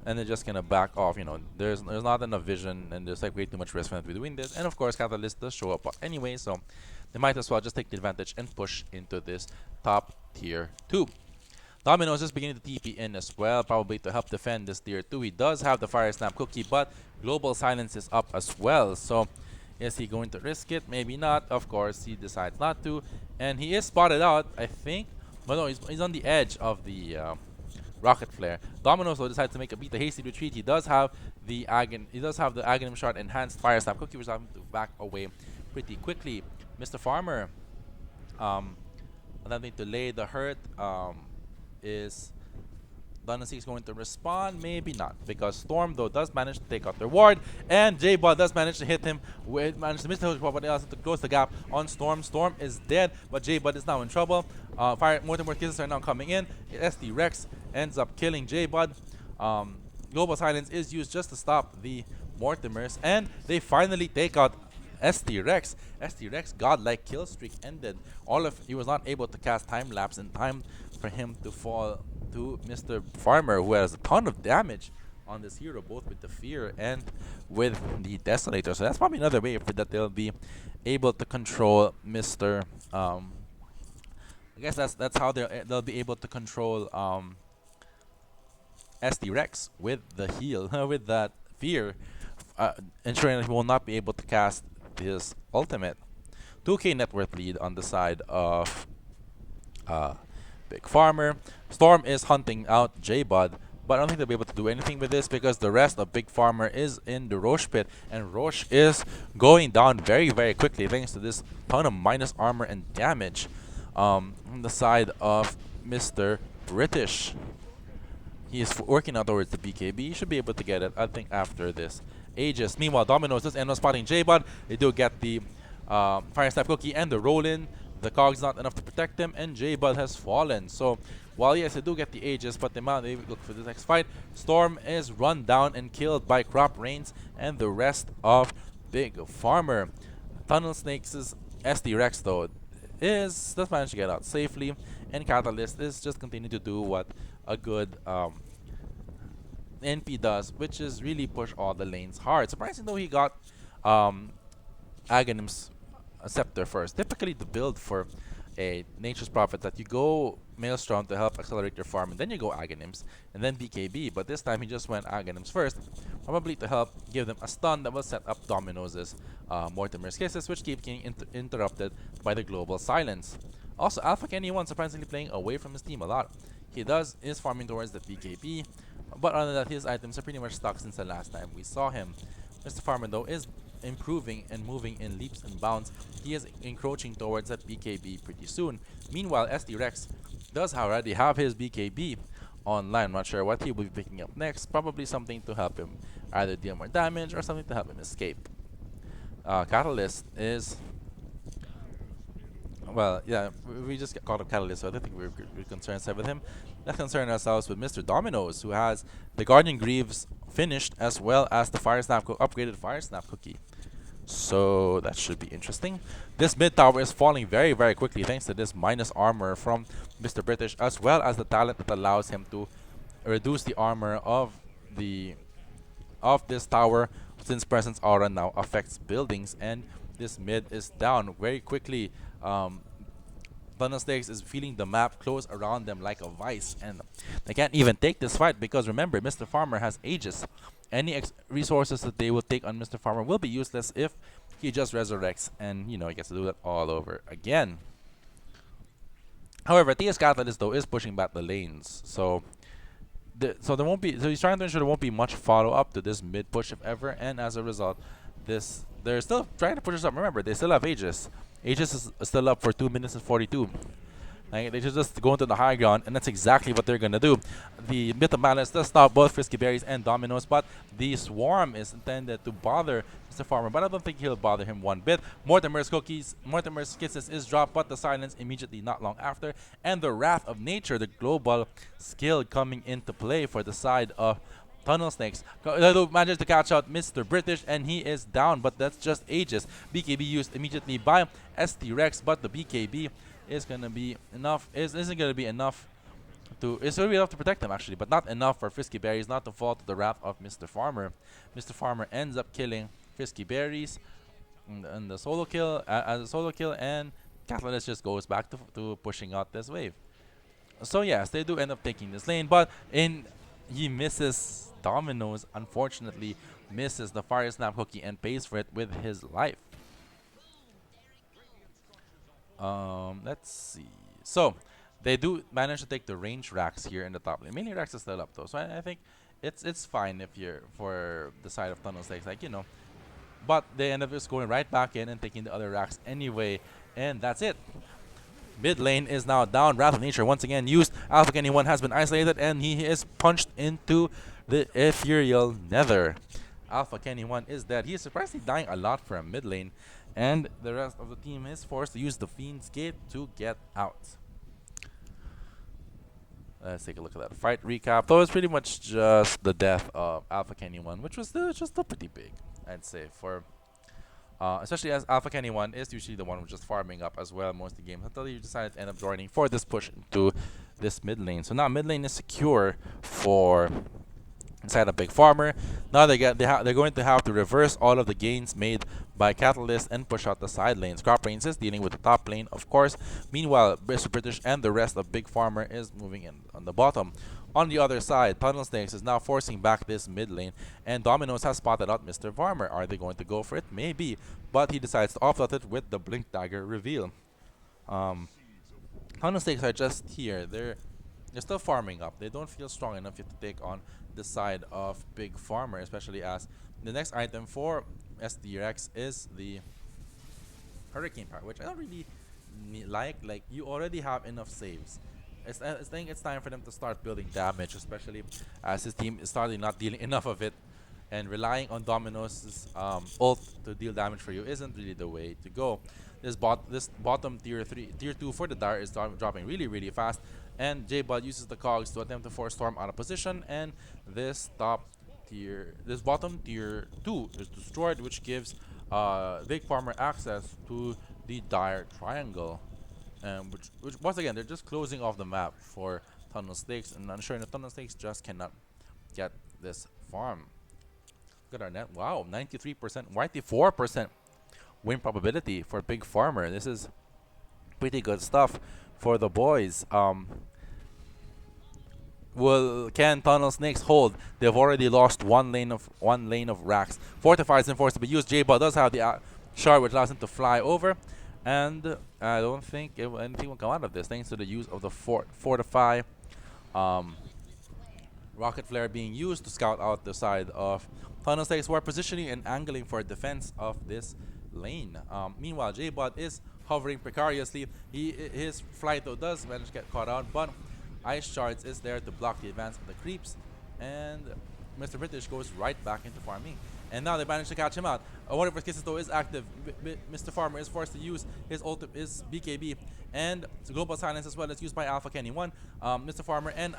and they're just gonna back off. You know, there's not enough vision, and there's like way too much risk for them to be doing this. And of course, Catalyst does show up anyway, so they might as well just take the advantage and push into this top tier 2. Dominoes is beginning to TP in as well, probably to help defend this tier 2. He does have the Fire Snap Cookie, but Global Silence is up as well. So is he going to risk it? Maybe not. Of course, he decides not to, and he is spotted out, I think. But no, he's on the edge of the Rocket Flare. Dominoes though decides to make a beat the hasty retreat. He does have the Aghanim shot enhanced fire snap cookie, which allows him to back away pretty quickly. Mr. Farmer, um, attempting to lay the hurt, is Dynasty is going to respond, maybe not, because Storm though does manage to take out their ward, and J-Bud does manage to hit him with miss the hook, but else to close the gap on Storm. Storm is dead, but J-Bud is now in trouble. More and more kisses are now coming in. SD Rex ends up killing J-Bud. Global Silence is used just to stop the Mortimers, and they finally take out ST Rex. ST Rex godlike kill streak ended. He was not able to cast time lapse in time for him to fall to Mr. Farmer, who has a ton of damage on this hero, both with the Fear and with the Desolator. So that's probably another way for that they'll be able to control Mr. I guess that's how they'll be able to control SD Rex with the heal, with that Fear, ensuring that he will not be able to cast his ultimate. 2k net worth lead on the side of Big Farmer. Storm is hunting out J-Bud, but I don't think they'll be able to do anything with this because the rest of Big Farmer is in the Roche pit, and Roche is going down very, very quickly thanks to this ton of minus armor and damage on the side of Mr. British. He is working out towards the BKB. He should be able to get it, I think, after this Aegis. Meanwhile, Dominoes does end up spotting J-Bud. They do get the Fire Snap Cookie and the roll-in. The cog's not enough to protect him, and J-Bud has fallen. So, while yes, they do get the Aegis, but they might look for the next fight. Storm is run down and killed by Crop Rains and the rest of Big Farmer. Tunnel Snakes' SD Rex, though, does manage to get out safely, and Catalyst is just continuing to do what a good NP does, which is really push all the lanes hard. Surprising though, he got Aghanim's Scepter first. Typically, the build for a Nature's Prophet that you go Maelstrom to help accelerate your farm, and then you go Aghanims, and then BKB. But this time he just went Aghanims first, probably to help give them a stun that will set up Dominoes' Mortimer's Kisses, which keep getting interrupted by the Global Silence. Also, Alpha Kenny 1 surprisingly playing away from his team a lot. He is farming towards the BKB, but other than that, his items are pretty much stuck since the last time we saw him. Mr. Farmer, though, is improving and moving in leaps and bounds. He is encroaching towards that BKB pretty soon. Meanwhile, SD Rex does already have his BKB online. I'm not sure what he will be picking up next. Probably something to help him either deal more damage or something to help him escape. Catalyst is... Well, yeah, we just got caught up Catalyst, so I don't think we're concerned with him. Let's concern ourselves with Mr. Dominoes, who has the Guardian Greaves finished as well as the upgraded Fire Snap Cookie. So that should be interesting. This mid tower is falling very, very quickly thanks to this minus armor from Mr. British, as well as the talent that allows him to reduce the armor of this tower, since Presence Aura now affects buildings, and this mid is down very quickly. Thunderstakes is feeling the map close around them like a vice, and they can't even take this fight because remember, Mr. Farmer has Aegis. Any resources that they will take on Mr. Farmer will be useless if he just resurrects, and you know, he gets to do that all over again. However, TS Catalyst though is pushing back the lanes, so he's trying to ensure there won't be much follow up to this mid push if ever, and as a result, they're still trying to push us up. Remember, they still have Aegis. Aegis is still up for 2 minutes and 42. Like, they should just go into the high ground, and that's exactly what they're gonna do. The Myth of Balance does stop both Frisky Berries and Dominoes, but the Swarm is intended to bother Mr. Farmer, but I don't think he'll bother him one bit. Mortimer's Kisses is dropped, but the Silence immediately not long after, and the Wrath of Nature, the global skill coming into play for the side of Tunnel Snakes. Manages to catch out Mr. British, and he is down, but that's just Aegis. BKB used immediately by ST Rex, but the BKB is gonna be enough. Isn't gonna be enough to. It's gonna be enough to protect them actually, but not enough for Frisky Berries not to fall to the wrath of Mr. Farmer. Mr. Farmer ends up killing Frisky Berries, and the solo kill as a solo kill, and Catalyst just goes back to pushing out this wave. So yes, they do end up taking this lane, but he misses. Dominoes unfortunately misses the Fire Snap Cookie and pays for it with his life. Let's see. So They do manage to take the range racks here in the top lane. Mainly racks is still up though, so I think it's fine if you're for the side of Tunnel Snakes, like But they end up just going right back in and taking the other racks anyway, and that's it. Mid lane is now down. Wrath of Nature once again used. Alpha Kenny 1 has been isolated and he is punched into the Ethereal Nether. Alpha Kenny 1 is dead. He is surprisingly dying a lot from mid lane, and the rest of the team is forced to use the Fiend's Gate to get out. Let's take a look at that fight recap. Though it's pretty much just the death of Alpha Kenny 1, which was just still pretty big, I'd say, for especially as Alpha Kenny 1 is usually the one who's just farming up as well most of the games until you decided to end up joining for this push into this mid lane. So now mid lane is secure for inside a big farmer. Now they're going to have to reverse all of the gains made by Catalyst and push out the side lanes. Crop Brains is dealing with the top lane, of course. Meanwhile, Mr. British and the rest of Big Farmer is moving in on the bottom. On the other side, Tunnel Snakes is now forcing back this mid lane, and Dominoes has spotted out Mr. Farmer. Are they going to go for it? Maybe, but he decides to offload it with the Blink Dagger reveal. Tunnel Snakes are just here. They're still farming up. They don't feel strong enough yet to take on the side of Big Farmer, especially as the next item for SDRX is the Hurricane Power, which I don't really like. Like, you already have enough saves. I think it's time for them to start building damage, especially as his team is starting not dealing enough of it, and relying on Domino's ult to deal damage for you isn't really the way to go. This bottom tier 2 for the Dire is dropping really fast, and J-Bud uses the cogs to attempt to force Storm out of position, and this bottom tier 2 is destroyed, which gives Big Farmer access to the Dire Triangle. Which once again, they're just closing off the map for Tunnel Snakes, and I'm sure the Tunnel Snakes just cannot get this farm. Look at our net. Wow, 93%, 94% win probability for Big Farmer. This is pretty good stuff for the boys. Can Tunnel Snakes hold? They've already lost one lane of racks. Fortifies and forced to be used. J-Bud does have the shard, which allows him to fly over. And I don't think anything will come out of this, thanks to the use of the Fortify. Rocket Flare being used to scout out the side of Tunnel Snakes, who are positioning and angling for defense of this lane. Meanwhile, J-Bud is hovering precariously. His flight, though, does manage to get caught out, but Ice Shards is there to block the advance of the creeps, and Mr. British goes right back into farming. And now they managed to catch him out. One of his kisses, though, is active. Mr. Farmer is forced to use his BKB, and Global Silence as well is used by Alpha Kenny 1. Mr. Farmer and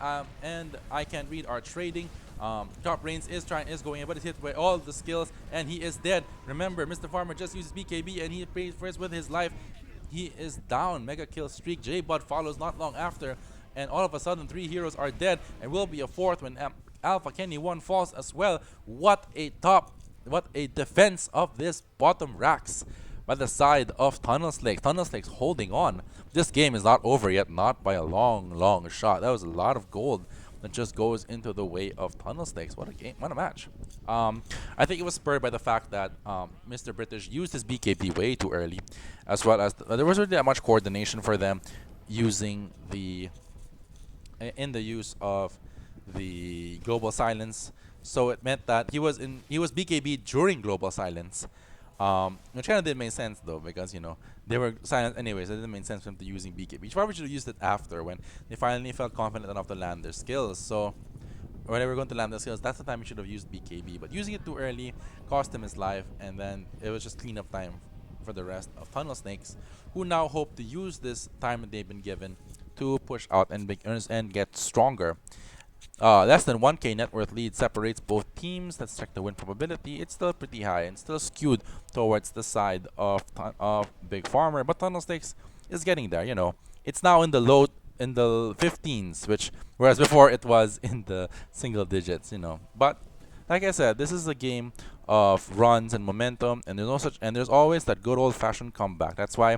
I Can't Read are trading. Top Brains is going in, but is hit by all the skills, and he is dead. Remember, Mr. Farmer just uses BKB, and he pays for it with his life. He is down. Mega kill streak. J-Bud follows not long after, and all of a sudden 3 heroes are dead, and will be a 4th when Alpha Kenny 1 falls as well. What a defense of this bottom racks by the side of Tunnel Snakes. Tunnel Snakes holding on. This game is not over yet, not by a long shot. That was a lot of gold that just goes into the way of Tunnel Snakes. What a game, what a match. I think it was spurred by the fact that Mr. British used his BKB way too early, as well as there wasn't really that much coordination for them using the use of the Global Silence. So it meant that he was BKB during Global Silence, which kind of didn't make sense though, because they were silent anyways. It didn't make sense for them to using BKB. Which probably should have used it after, when they finally felt confident enough to land their skills. So when they were going to land their skills, that's the time he should have used BKB. But using it too early cost him his life, and then it was just cleanup time for the rest of Tunnel Snakes, who now hope to use this time that they've been given to push out and make earns and get stronger. Less than 1k net worth lead separates both teams. Let's check the win probability. It's still pretty high and still skewed towards the side of Big Farmer, but Tunnel Snakes is getting there. It's now in the 15s, whereas before it was in the single digits. But like I said, this is a game of runs and momentum, and there's always that good old-fashioned comeback. That's why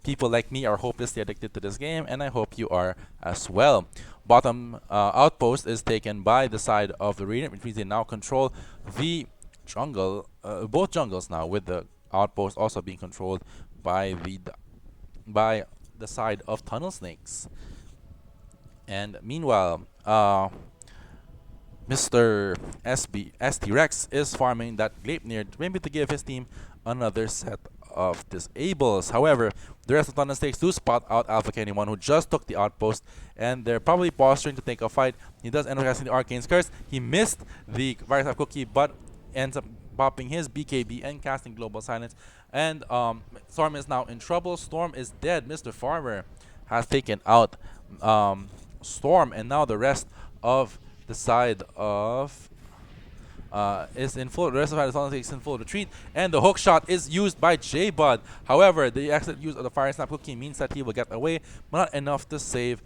people like me are hopelessly addicted to this game, and I hope you are as well. Bottom outpost is taken by the side of the Radiant, which means they now control the jungle, both jungles now, with the outpost also being controlled by the side of Tunnel Snakes. And meanwhile, Mr. ST Rex is farming that Gleipnir maybe to give his team another set of disables. However, the rest of Thunder Stakes do spot out Alpha Kenny 1 who just took the outpost, and they're probably posturing to take a fight. He does end up casting the Arcane's Curse. He missed the Virus of Cookie, but ends up popping his BKB and casting Global Silence. And Storm is now in trouble. Storm is dead. Mr. Farmer has taken out Storm, and now the rest of the side of is in full. The rest of the side is in full retreat, and the hook shot is used by J-Bud. However, the excellent use of the Fire Snap Cookie means that he will get away, but not enough to save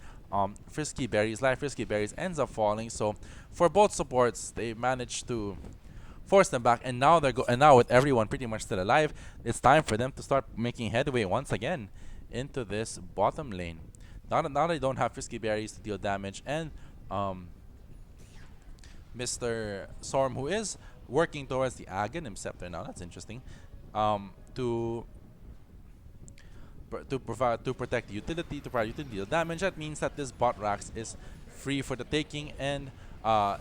Frisky Berry's life. Frisky Berry's ends up falling. So for both supports, they managed to force them back, and now now with everyone pretty much still alive, it's time for them to start making headway once again into this bottom lane. Now they don't have Frisky Berries to deal damage, and Mr. Storm, who is working towards the Aghanim Scepter now. That's interesting. To protect the utility, to provide utility deal damage. That means that this bot Rax is free for the taking, and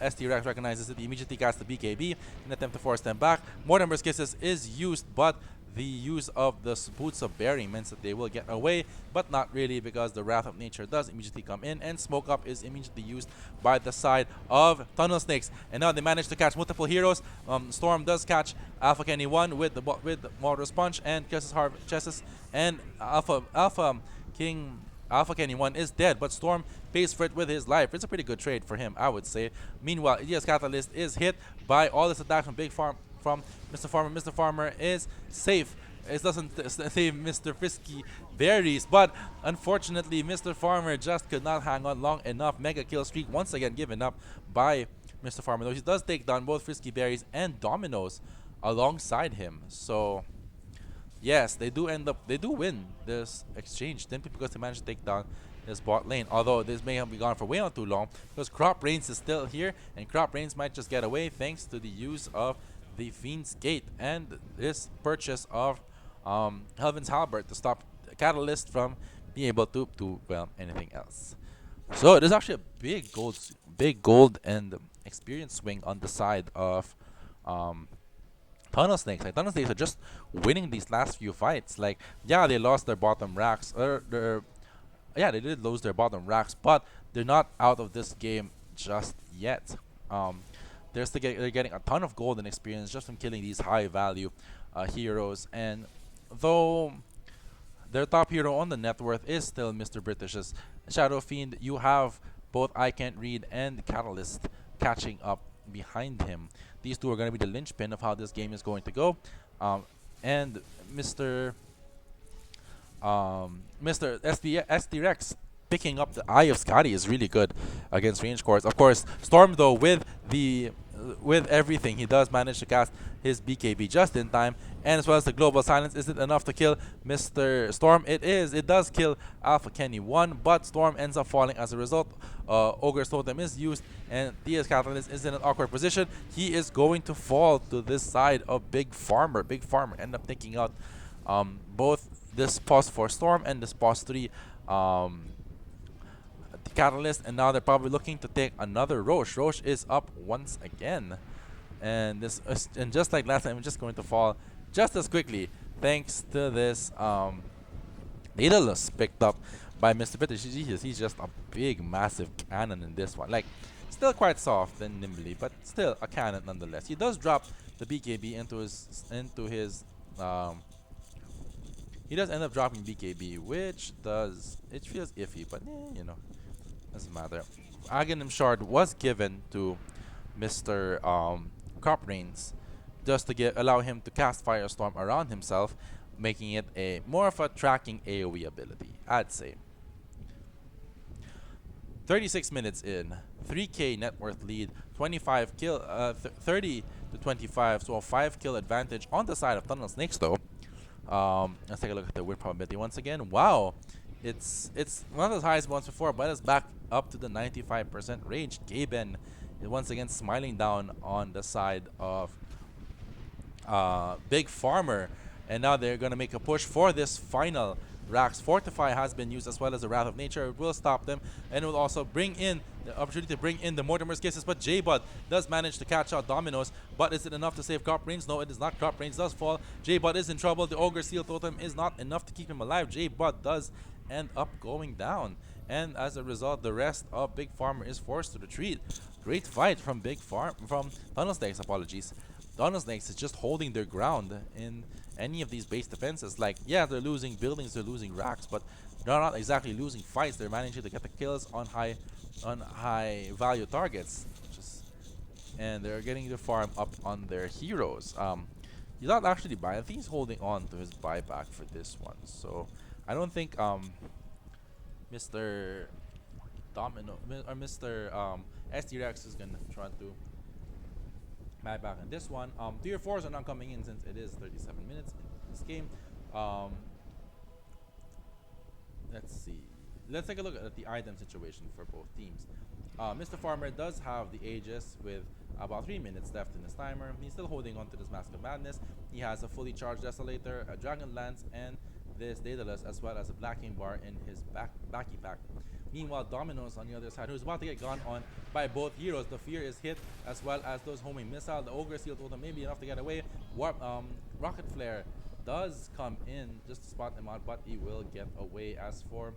ST Rex recognizes it. He immediately casts the BKB in an attempt to force them back. More Numbers Kisses is used, but the use of the Boots of Bearing means that they will get away, but not really, because the Wrath of Nature does immediately come in, and Smoke Up is immediately used by the side of Tunnel Snakes. And now they manage to catch multiple heroes. Storm does catch Alpha Kenny 1 with the Mortar's Punch and Chesses, and Alpha Kenny 1 is dead, but Storm pays for it with his life. It's a pretty good trade for him, I would say. Meanwhile, Elias Catalyst is hit by all this attack from Mr. Farmer. Mr. Farmer is safe. It doesn't save Mr. Frisky Berries, but unfortunately, Mr. Farmer just could not hang on long enough. Mega kill streak once again given up by Mr. Farmer, though he does take down both Frisky Berries and Dominoes alongside him. So yes, they do win this exchange simply because they managed to take down this bot lane. Although this may have been gone for way on too long, because Crop Brains is still here, and Crop Brains might just get away thanks to the use of the Fiend's Gate and this purchase of Helvin's Halberd to stop Catalyst from being able to do, well, anything else. So there's actually a big gold and experience swing on the side of Tunnel Snakes. Like, Tunnel Snakes are just winning these last few fights. Like, yeah, they lost their bottom racks. Yeah, they did lose their bottom racks, but they're not out of this game just yet. They're getting a ton of gold and experience just from killing these high value heroes. And though their top hero on the net worth is still Mr. British's Shadow Fiend, you have both I Can't Read and Catalyst catching up behind him. These two are going to be the linchpin of how this game is going to go. And Mr. ST Rex picking up the Eye of Scotty is really good against range cores. Of course, Storm, though, with everything, he does manage to cast his BKB just in time, and as well as the Global Silence. Is it enough to kill Mr. Storm? It is. It does kill Alpha Kenny 1, but Storm ends up falling as a result. Ogre's Totem is used, and Thea's Catalyst is in an awkward position. He is going to fall to this side of Big Farmer. Big Farmer end up taking out both this pause 4 Storm and this pause 3 Catalyst, and now they're probably looking to take another Roche. Roche is up once again, and just like last time, it's just going to fall just as quickly thanks to this Daedalus picked up by Mr. British. He's just a big, massive cannon in this one. Like, still quite soft and nimbly, but still a cannon nonetheless. He does drop the BKB into his he does end up dropping BKB, which it feels iffy, but you know, doesn't matter. Aghanim Shard was given to Mr. Crop Brains just to allow him to cast Firestorm around himself, making it a more of a tracking AoE ability, I'd say. 36 minutes in, 3k net worth lead, 25 kill, 30 to 25, so a 5 kill advantage on the side of Tunnel Snakes though. Let's take a look at the win probability once again. Wow, it's one of the highest ones before, but it's back up to the 95% range. Gaben is once again smiling down on the side of Big Farmer, and now they're gonna make a push for this final Rax Fortify has been used as well as the Wrath of Nature. It will stop them, and it will also bring in the opportunity to bring in the Mortimer's Kisses. But J-Bud does manage to catch out Dominoes. But is it enough to save Crop Brains? No, it is not. Crop Brains does fall. J-Bud is in trouble. The Ogre Seal Totem is not enough to keep him alive. J-Bud does end up going down. And as a result, the rest of Big Farmer is forced to retreat. Great fight from Tunnel Snakes, apologies. Tunnel Snakes is just holding their ground in any of these base defenses. Like, yeah, they're losing buildings, they're losing racks, but they're not exactly losing fights. They're managing to get the kills on high value targets. And they're getting the farm up on their heroes. He's not actually buying. I think he's holding on to his buyback for this one. So I don't think Mr. Domino or Mr. SD Rex is gonna try to buy back in this one. Tier 4s are not coming in since it is 37 minutes in this game. Let's see. Let's take a look at the item situation for both teams. Mr. Farmer does have the Aegis with about 3 minutes left in his timer. He's still holding on to this Mask of Madness. He has a fully charged Desolator, a Dragon Lance, and this Daedalus, as well as a Blacking Bar in his backy pack. Meanwhile, Dominoes on the other side, who's about to get gone on by both heroes. The Fear is hit, as well as those homing missile. The Ogre Seal Totem may be enough to get away. Rocket Flare does come in just to spot him out, but he will get away. As for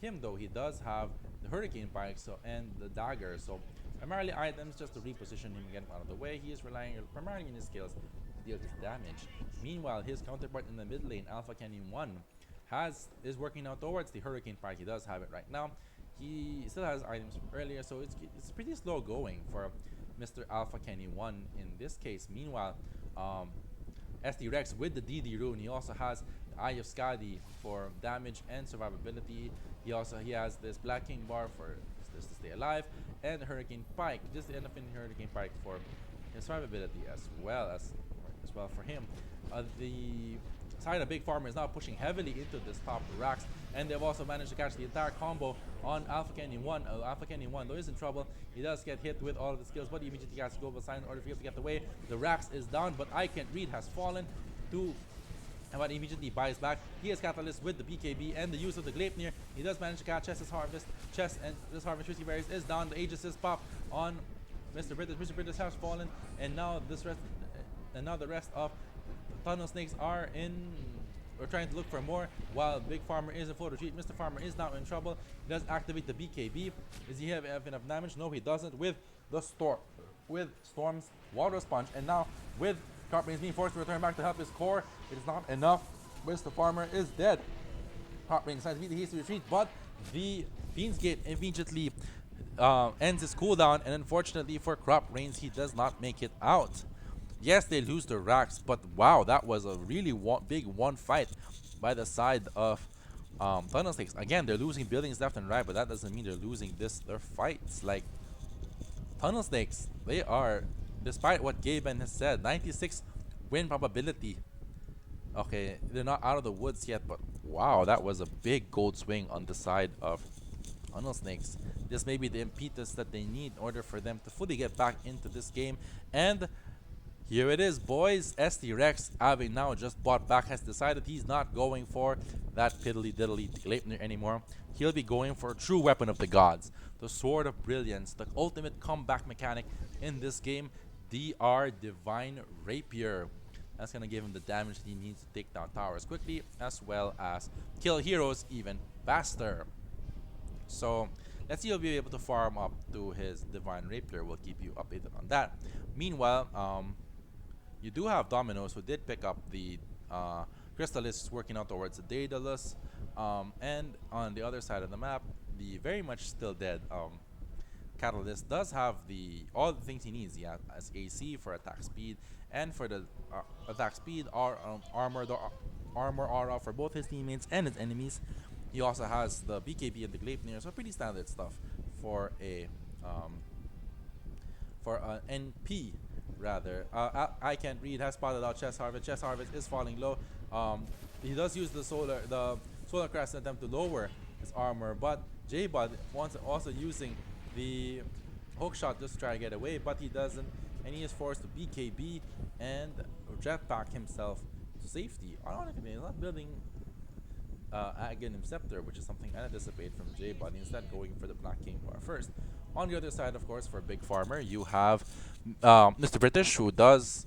him, though, he does have the Hurricane Pike and the Dagger. So primarily items just to reposition him and get him out of the way. He is relying primarily on his skills to deal his damage. Meanwhile, his counterpart in the mid lane, Alpha Canyon 1, is working out towards the Hurricane Pike. He does have it right now. He still has items from earlier, so it's pretty slow going for Mr. Alpha Kenny 1 in this case. Meanwhile, SD Rex with the DD rune, he also has the Eye of Skadi for damage and survivability. He has this Black King bar for just to stay alive, and the Hurricane Pike, just to end up in the Hurricane Pike for his survivability as well for him. The side of Big Farmer is now pushing heavily into this top racks, and they've also managed to catch the entire combo on Alpha Canyon 1. Alpha Canyon 1, though, is in trouble. He does get hit with all of the skills, but he immediately has to go over sign in order for him to get away. The racks is down, but I Can't Read has fallen to, but immediately buys back. He has Catalyst with the BKB and the use of the Gleipnir. He does manage to catch Chess's Harvest. Chess and this Harvest Twisty Berries is down. The Aegis is popped on Mr. British. Mr. British has fallen, and now the rest of Tunnel Snakes are trying to look for more, while Big Farmer is in full retreat. Mr. Farmer is now in trouble. He does activate the BKB. Does he have enough damage? No, he doesn't. With Storm's Water Sponge, and now with Crop Brains being forced to return back to help his core, it is not enough. Mr. Farmer is dead. Crop Brains decides to beat the hasty retreat, but the Fiend's Gate immediately ends his cooldown, and unfortunately for Crop Brains, he does not make it out. Yes, they lose their racks, but wow, that was a really big one fight by the side of Tunnel Snakes. Again, they're losing buildings left and right, but that doesn't mean they're losing their fights. Like, Tunnel Snakes, they are, despite what Gaben has said, 96 win probability. Okay, they're not out of the woods yet, but wow, that was a big gold swing on the side of Tunnel Snakes. This may be the impetus that they need in order for them to fully get back into this game. And here it is, boys. SD Rex, having now just bought back, has decided he's not going for that piddly diddly Gleipnir anymore. He'll be going for a true weapon of the gods, the Sword of Brilliance, the ultimate comeback mechanic in this game, DR Divine Rapier. That's going to give him the damage that he needs to take down towers quickly, as well as kill heroes even faster. So let's see if he'll be able to farm up to his Divine Rapier. We'll keep you updated on that. Meanwhile, you do have Dominoes, who did pick up the Crystalists, working out towards the Daedalus. And on the other side of the map, the very much still dead Catalyst does have all the things he needs. He has AC for attack speed, and for the attack speed, armor aura for both his teammates and his enemies. He also has the BKB and the Gleipnir, so pretty standard stuff for an NP. Rather, I Can't Read has spotted out Chess Harvest. Chess Harvest is falling low. He does use the Solar Crest in attempt to lower his armor, but J-Bud wants also using the hook shot just to try to get away, but he doesn't, and he is forced to BKB and jetpack himself to safety. Ironically, he's not building Aghanim Scepter, which is something I anticipate from J, but instead going for the Black King bar first. On the other side, of course, for Big Farmer, you have Mr. British, who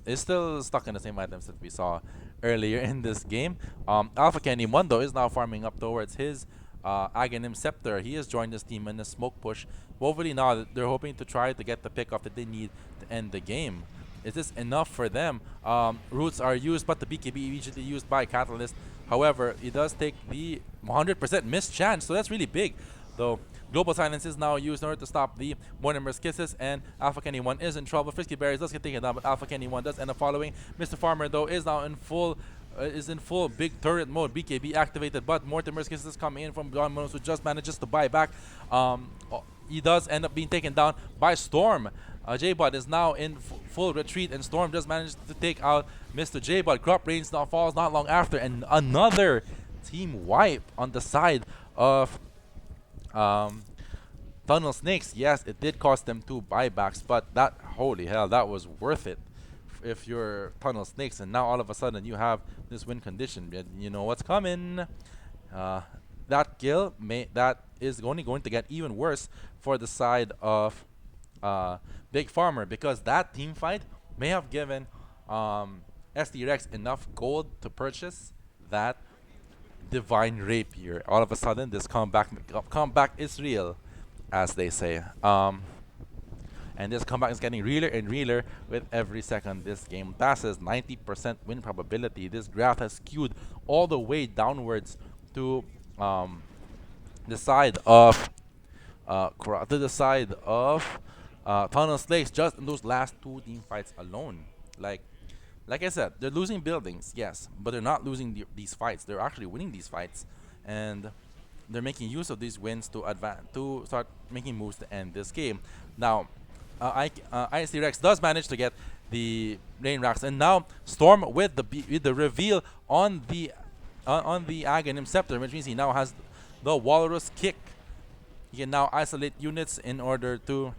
is still stuck in the same items that we saw earlier in this game. Alpha Kenny Mundo is now farming up towards his Aghanim Scepter. He has joined this team in a smoke push. Hopefully now they're hoping to try to get the pickoff that they need to end the game. Is this enough for them? Roots are used, but the BKB immediately used by Catalyst. However, he does take the 100% missed chance, so that's really big. Though Global Silence is now used in order to stop the Mortimer's Kisses, and Alpha Kenny 1 is in trouble. Frisky Berries does get taken down, but Alpha Kenny 1 does end up following. Mr. Farmer, though, is now in full big turret mode. BKB activated, but Mortimer's Kisses coming in from John Monos, who just manages to buy back. He does end up being taken down by Storm. J-Bot is now in full retreat, and Storm just managed to take out Mr. J-Bot. Crop Brains now falls not long after, and another team wipe on the side of Tunnel Snakes. Yes, it did cost them 2 buybacks, but that, holy hell, that was worth it if you're Tunnel Snakes. And now all of a sudden you have this win condition. You know what's coming. That kill that is only going to get even worse for the side of Big Farmer, because that team fight may have given SD Rex enough gold to purchase that Divine Rapier. All of a sudden, this comeback is real, as they say. And this comeback is getting realer and realer with every second this game passes. 90% win probability. This graph has skewed all the way downwards to the side of Tunnel Snakes just in those last 2 team fights alone. Like I said, they're losing buildings, yes, but they're not losing these fights. They're actually winning these fights, and they're making use of these wins to start making moves to end this game. Now, IC Rex does manage to get the Rain Racks, and now Storm with the reveal on the Aghanim Scepter, which means he now has the Walrus Kick. He can now isolate units in order to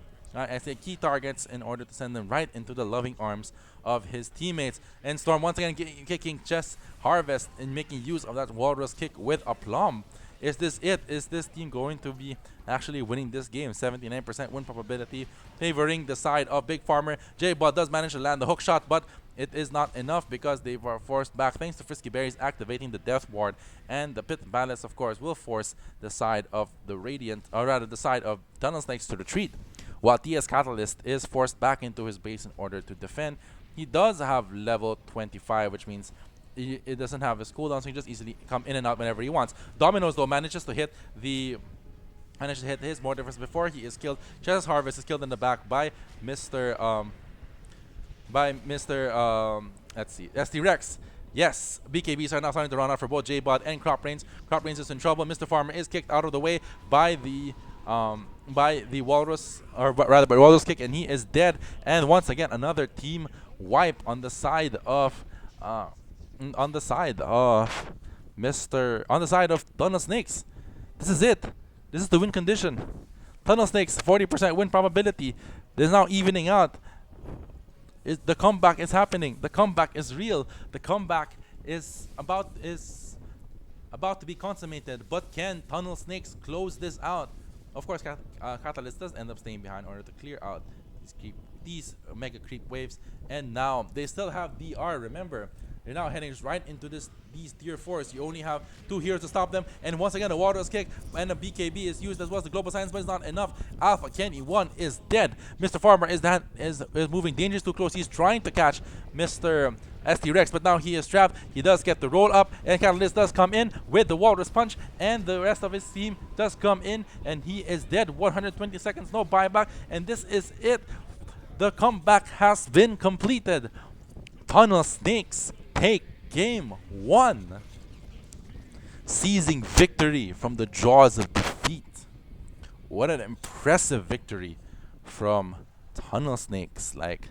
key targets in order to send them right into the loving arms of his teammates. And Storm once again kicking Chess Harvest and making use of that Walrus Kick with aplomb. Is this it? Is this team going to be actually winning this game? 79% win probability favoring the side of Big Farmer. J-Bot does manage to land the hook shot, but it is not enough because they were forced back thanks to Frisky Berries activating the Death Ward, and the Pit Palace, of course, will force the side of the Radiant, or rather the side of Tunnel Snakes, to retreat, while TS Catalyst is forced back into his base in order to defend. He does have level 25, which means it doesn't have his cooldown, so he just easily come in and out whenever he wants. Dominoes, though, manages to hit his Mortifer's before he is killed. Chess Harvest is killed in the back by Mr. Let's see, SD Rex. Yes, BKBs are now starting to run out for both J-Bot and Crop Brains. Crop Brains is in trouble. Mr. Farmer is kicked out of the way by the Walrus, or rather by Walrus Kick, and he is dead. And once again, another team wipe on the side of Tunnel Snakes. This is it. This is the win condition. Tunnel Snakes 40% win probability. There's now evening out. The comeback is happening. The comeback is real. The comeback is about to be consummated. But can Tunnel Snakes close this out? Of course, Catalyst does end up staying behind in order to clear out these mega creep waves. And now they still have DR. Remember, they're now heading right into these tier 4s. You only have 2 heroes to stop them. And once again, the Walrus Kick and the BKB is used as well as the Global Science, but it's not enough. Alpha Kenny 1 is dead. Mr. Farmer is moving dangerous too close. He's trying to catch Mr. SD Rex, but now he is trapped. He does get the roll up, and Catalyst does come in with the Walrus Punch, and the rest of his team does come in, and he is dead. 120 seconds, no buyback, and this is it. The comeback has been completed. Tunnel Snakes take game 1, seizing victory from the jaws of defeat. What an impressive victory from Tunnel Snakes! Like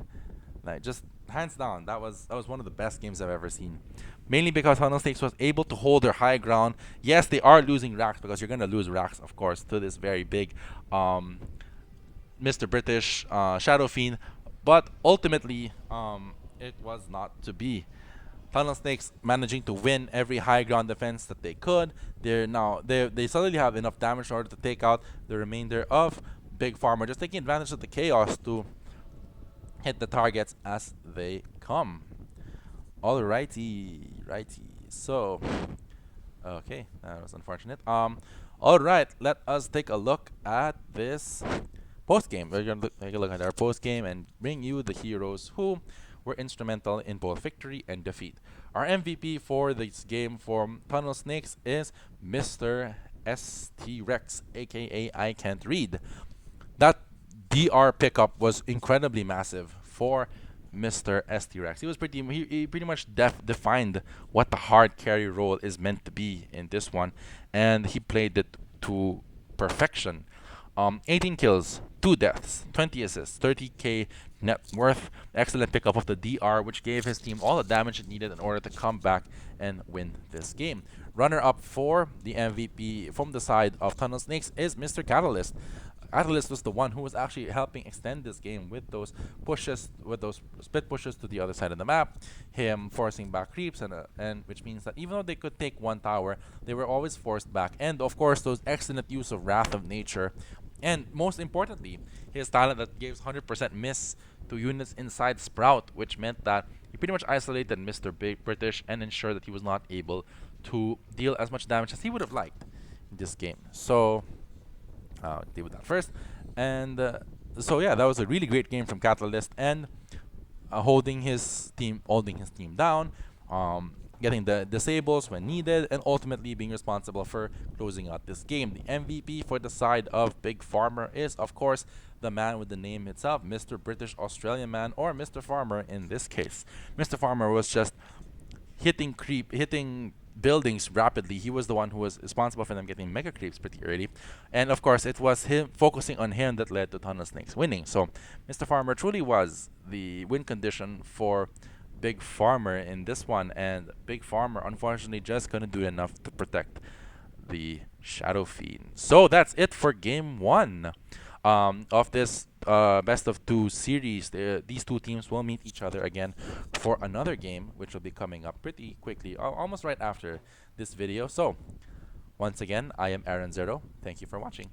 just hands down, that was one of the best games I've ever seen. Mainly because Tunnel Snakes was able to hold their high ground. Yes, they are losing racks, because you're gonna lose racks, of course, to this very big Mr. British Shadow Fiend, but ultimately it was not to be. Tunnel Snakes managing to win every high ground defense that they could. They suddenly have enough damage in order to take out the remainder of Big Farmer, just taking advantage of the chaos to hit the targets as they come. Alrighty, righty. So, okay, that was unfortunate. All right, let us take a look at this post game. We're gonna take a look at our post game and bring you the heroes who were instrumental in both victory and defeat. Our MVP for this game from Tunnel Snakes is Mr. ST Rex, aka I Can't Read. That DR pickup was incredibly massive for Mr. ST Rex. He pretty much defined what the hard carry role is meant to be in this one, and he played it to perfection. 18 kills, 2 deaths, 20 assists, 30k net worth. Excellent pickup of the DR, which gave his team all the damage it needed in order to come back and win this game. Runner-up for the MVP from the side of Tunnel Snakes is Mr. Catalyst. Catalyst was the one who was actually helping extend this game with those pushes, with those split pushes to the other side of the map, him forcing back creeps, and which means that even though they could take one tower, they were always forced back. And of course, those excellent use of Wrath of Nature, and most importantly, his talent that gives 100% miss to units inside Sprout, which meant that he pretty much isolated Mr. Big British and ensured that he was not able to deal as much damage as he would have liked in this game. So deal with that first. And so yeah, that was a really great game from Catalyst, and holding his team down, getting the disables when needed, and ultimately being responsible for closing out this game. The MVP for the side of Big Farmer is, of course, the man with the name itself, Mr. British Australian Man, or Mr. Farmer in this case. Mr. Farmer was just hitting buildings rapidly. He was the one who was responsible for them getting mega creeps pretty early, and of course it was him focusing on him that led to Tunnel Snakes winning. So Mr. Farmer truly was the win condition for Big Farmer in this one, and Big Farmer unfortunately just couldn't do enough to protect the Shadow Fiend. So that's it for game 1 of this best of 2 series. These two teams will meet each other again for another game, which will be coming up pretty quickly, almost right after this video. So once again, I am Aaron Zero. Thank you for watching.